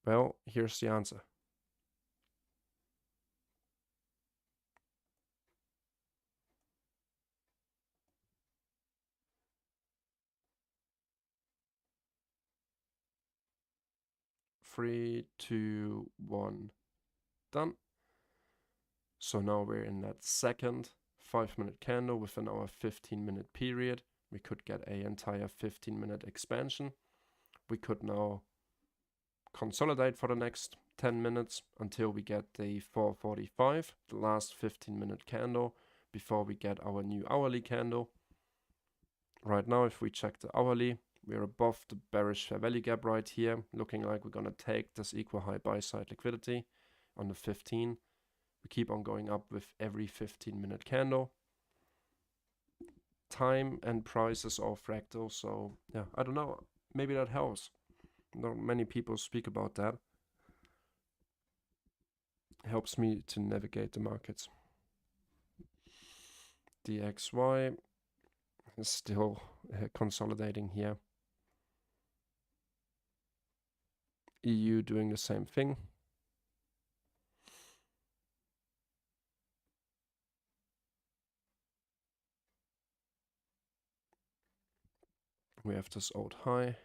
Well, here's the answer. Three, two, one, done. So now we're in that second 5-minute candle within our 15-minute period. We could get an entire 15-minute expansion. We could now consolidate for the next 10 minutes until we get the 445, the last 15-minute candle, before we get our new hourly candle. Right now, if we check the hourly, we're above the bearish fair value gap right here, looking like we're going to take this equal high buy side liquidity on the 15. We keep on going up with every 15-minute candle. Time and price is all fractal, so yeah, I don't know, maybe that helps. Not many people speak about that. It helps me to navigate the markets. DXY is still consolidating here. EU doing the same thing. We have this old high.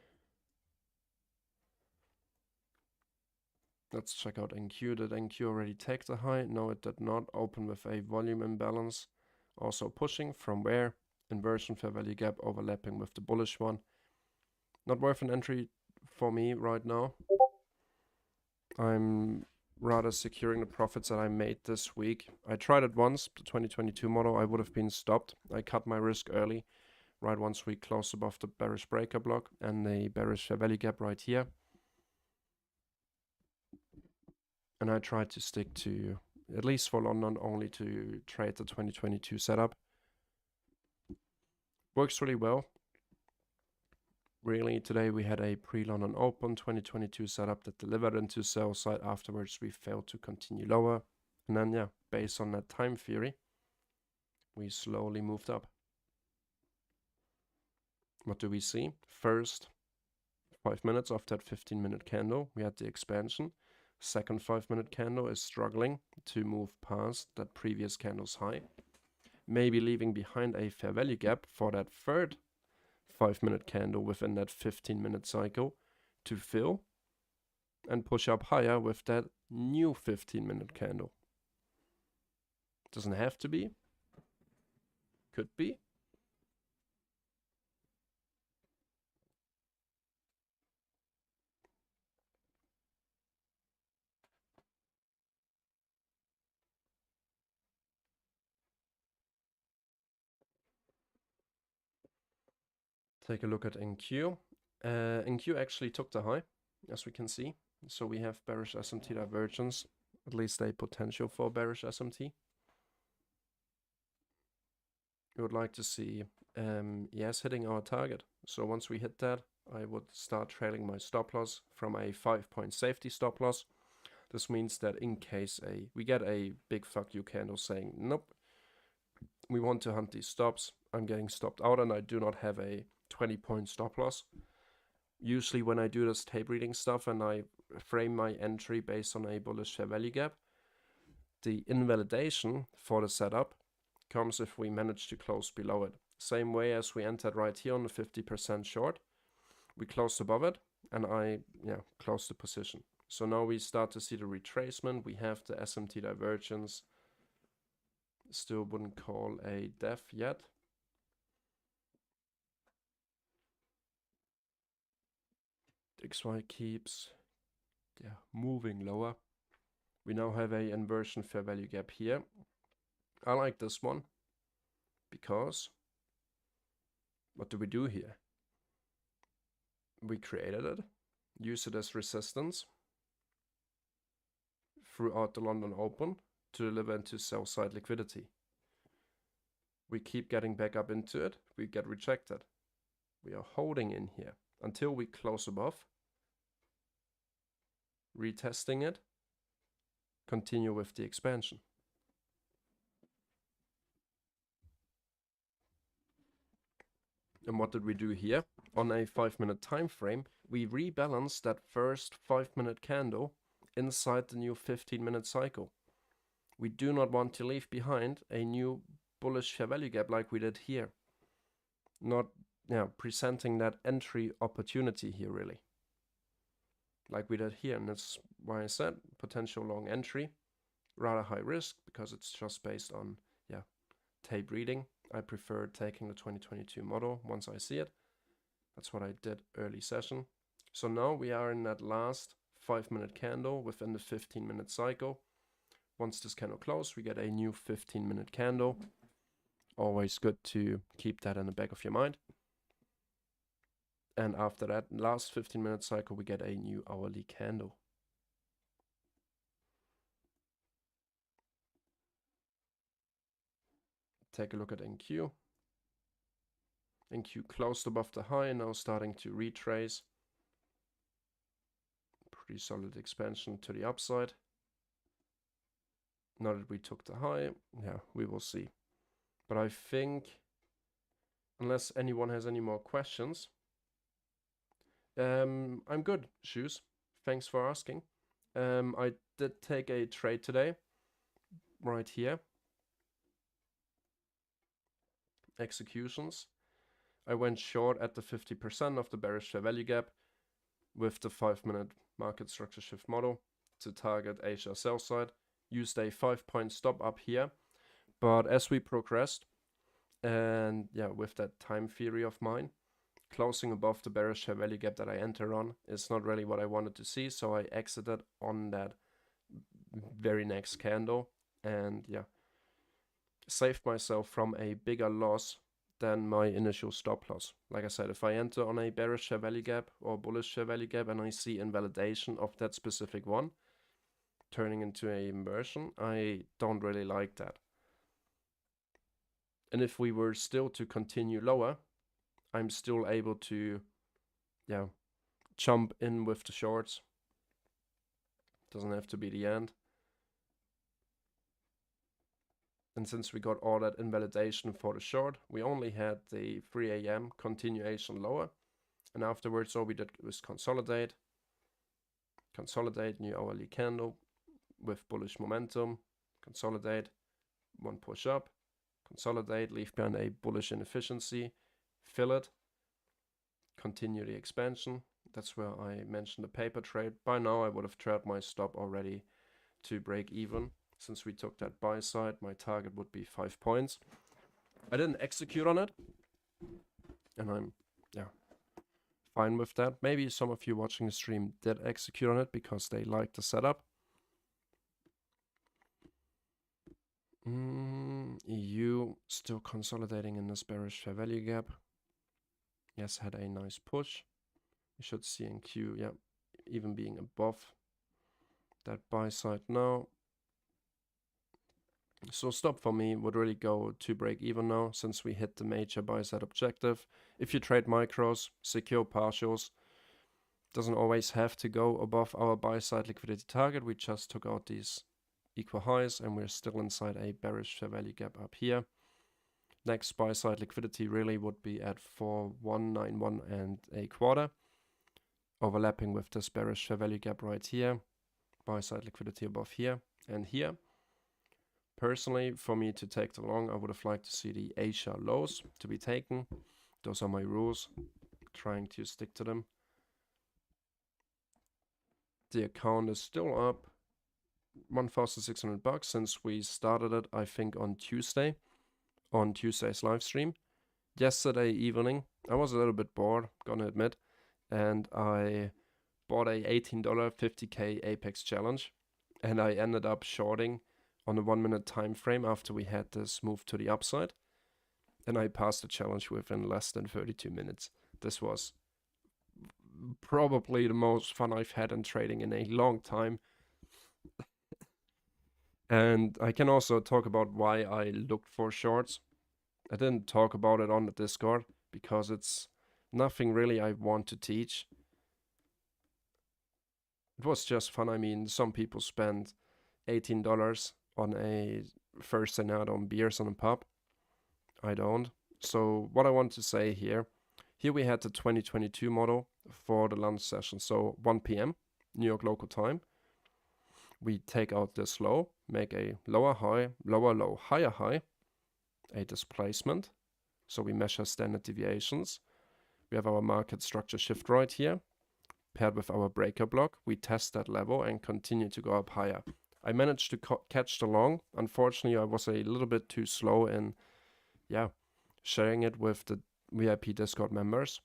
Let's check out NQ. Did NQ already take the high? No, it did not. Open with a volume imbalance. Also pushing from where? Inversion fair value gap overlapping with the bullish one. Not worth an entry for me right now. I'm rather securing the profits that I made this week. I tried it once, the 2022 model. I would have been stopped. I cut my risk early, right once we closed above the bearish breaker block and the bearish fair value gap right here. And I tried to stick to, at least for London, only to trade the 2022 setup. Works really well. Really, today we had a pre-London Open 2022 setup that delivered into sell side. Afterwards, we failed to continue lower. And then, yeah, based on that time theory, we slowly moved up. What do we see? First 5 minutes of that 15-minute candle, we had the expansion. Second 5-minute candle is struggling to move past that previous candle's high. Maybe leaving behind a fair value gap for that third 5-minute candle within that 15-minute cycle to fill and push up higher with that new 15-minute candle. Doesn't have to be. Could be. Take a look at NQ. NQ actually took the high, as we can see. So we have bearish SMT divergence, at least a potential for bearish SMT. We would like to see yes hitting our target. So once we hit that, I would start trailing my stop loss from a 5-point safety stop loss. This means that in case we get a big fuck you candle saying, nope, we want to hunt these stops, I'm getting stopped out and I do not have a 20-point stop loss. Usually when I do this tape reading stuff and I frame my entry based on a bullish fair value gap, the invalidation for the setup comes if we manage to close below it. Same way as we entered right here on the 50% short. We closed above it and I closed the position. So now we start to see the retracement. We have the SMT divergence. Still wouldn't call a def yet. XY keeps moving lower. We now have a inversion fair value gap here. I like this one because what do we do here? We created it, use it as resistance throughout the London Open to deliver into sell side liquidity. We keep getting back up into it, we get rejected. We are holding in here until we close above, retesting it, continue with the expansion. And what did we do here? On a 5-minute time frame, we rebalanced that first 5-minute candle inside the new 15-minute cycle. We do not want to leave behind a new bullish fair value gap like we did here. Not presenting that entry opportunity here really. Like we did here, and that's why I said potential long entry, rather high risk because it's just based on tape reading. I prefer taking the 2022 model once I see it. That's what I did early session. So now we are in that last 5-minute candle within the 15-minute cycle. Once this candle closes, we get a new 15-minute candle. Always good to keep that in the back of your mind. And after that last 15-minute cycle, we get a new hourly candle. Take a look at NQ. NQ closed above the high, now starting to retrace. Pretty solid expansion to the upside. Now that we took the high, we will see. But I think, unless anyone has any more questions, I'm good, Shoes. Thanks for asking. I did take a trade today, right here. Executions. I went short at the 50% of the bearish fair value gap with the 5-minute market structure shift model to target Asia sell side. Used a 5-point stop up here, but as we progressed, and with that time theory of mine, closing above the bearish fair value gap that I enter on is not really what I wanted to see, so I exited on that very next candle and saved myself from a bigger loss than my initial stop loss. Like I said, if I enter on a bearish fair value gap or bullish fair value gap and I see invalidation of that specific one turning into a inversion, I don't really like that. And if we were still to continue lower, I'm still able to jump in with the shorts. Doesn't have to be the end. And since we got all that invalidation for the short, we only had the 3 a.m. continuation lower. And afterwards, all we did was consolidate, new hourly candle with bullish momentum, consolidate, one push up, consolidate, leave behind a bullish inefficiency, fill it, continue the expansion. That's where I mentioned the paper trade. By now, I would have trailed my stop already to break even. Since we took that buy side, my target would be 5 points. I didn't execute on it, and I'm fine with that. Maybe some of you watching the stream did execute on it because they liked the setup. EU still consolidating in this bearish fair value gap. Yes, had a nice push. You should see in Q, yeah, even being above that buy side now. So stop for me would really go to break even now, since we hit the major buy side objective. If you trade micros, secure partials, doesn't always have to go above our buy side liquidity target. We just took out these equal highs and we're still inside a bearish fair value gap up here. Next buy side liquidity really would be at 4191 and a quarter, overlapping with this bearish fair value gap right here. Buy side liquidity above here and here. Personally, for me to take the long, I would have liked to see the Asia lows to be taken. Those are my rules, trying to stick to them. The account is still up $1,600 since we started it, I think, on Tuesday's live stream. Yesterday evening, I was a little bit bored, gonna admit, and I bought a $18 50k Apex challenge, and I ended up shorting on a 1 minute time frame after we had this move to the upside, and I passed the challenge within less than 32 minutes. This was probably the most fun I've had in trading in a long time. And I can also talk about why I looked for shorts. I didn't talk about it on the Discord because it's nothing really I want to teach. It was just fun. I mean, some people spend $18 on a Thursday night on beers on a pub. I don't. So what I want to say here we had the 2022 model for the lunch session. So 1 p.m. New York local time. We take out this low, make a lower high, lower low, higher high, a displacement. So we measure standard deviations. We have our market structure shift right here, paired with our breaker block. We test that level and continue to go up higher. I managed to catch the long. Unfortunately, I was a little bit too slow in, sharing it with the VIP Discord members.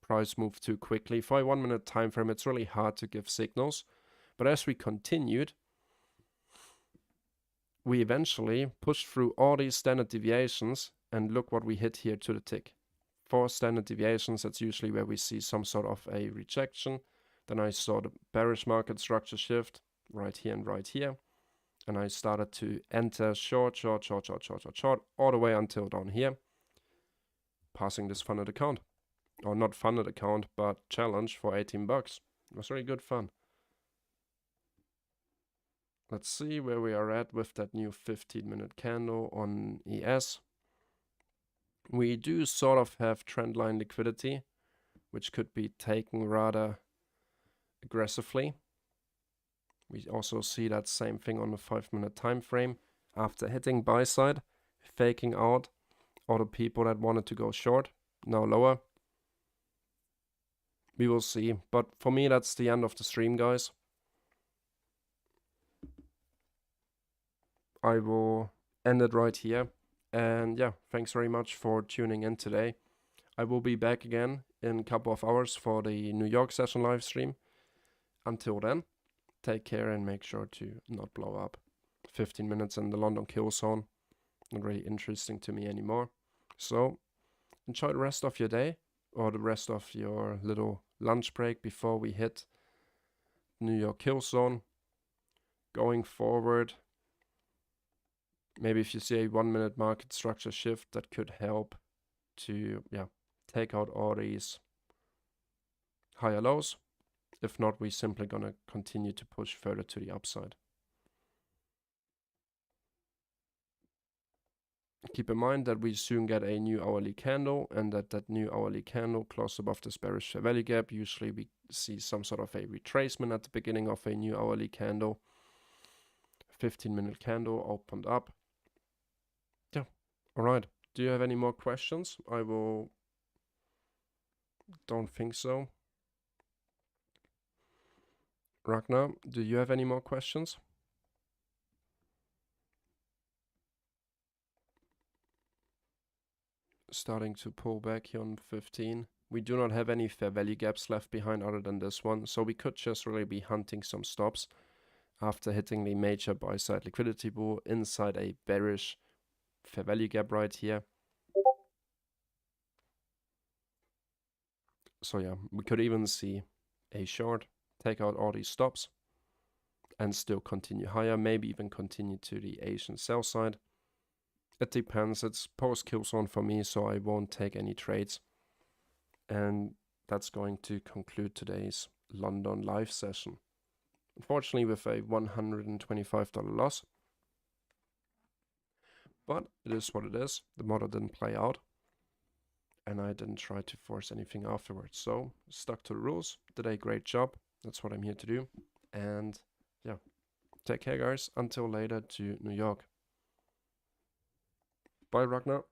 Price moved too quickly. For a 1 minute time frame, it's really hard to give signals. But as we continued, we eventually pushed through all these standard deviations, and look what we hit here to the tick. 4 standard deviations, that's usually where we see some sort of a rejection. Then I saw the bearish market structure shift right here and right here. And I started to enter short, all the way until down here. Passing this funded account. Or not funded account, but challenge for $18. It was really good fun. Let's see where we are at with that new 15-minute candle on ES. We do sort of have trendline liquidity, which could be taken rather aggressively. We also see that same thing on the 5-minute time frame. After hitting buy side, faking out all the people that wanted to go short, now lower. We will see, but for me that's the end of the stream, guys. I will end it right here. And yeah, thanks very much for tuning in today. I will be back again in a couple of hours for the New York session live stream. Until then, take care and make sure to not blow up. 15 minutes in the London Killzone. Not really interesting to me anymore. So enjoy the rest of your day or the rest of your little lunch break before we hit New York Killzone. Going forward, maybe if you see a 1 minute market structure shift, that could help to take out all these higher lows. If not, we're simply gonna continue to push further to the upside. Keep in mind that we soon get a new hourly candle, and that new hourly candle close above this bearish fair value gap. Usually we see some sort of a retracement at the beginning of a new hourly candle. 15-minute candle opened up. Yeah, all right. Do you have any more questions? Don't think so. Ragnar, do you have any more questions? Starting to pull back here on 15. We do not have any fair value gaps left behind other than this one, so we could just really be hunting some stops after hitting the major buy side liquidity pool inside a bearish fair value gap right here. So yeah, we could even see a short, take out all these stops, and still continue higher, maybe even continue to the Asian sell side. It depends. It's post Killzone for me, so I won't take any trades. And that's going to conclude today's London live session. Unfortunately, with a $125 loss. But it is what it is. The model didn't play out. And I didn't try to force anything afterwards. So, stuck to the rules. Did a great job. That's what I'm here to do. And yeah, take care, guys. Until later to New York. Bye, Ragnar.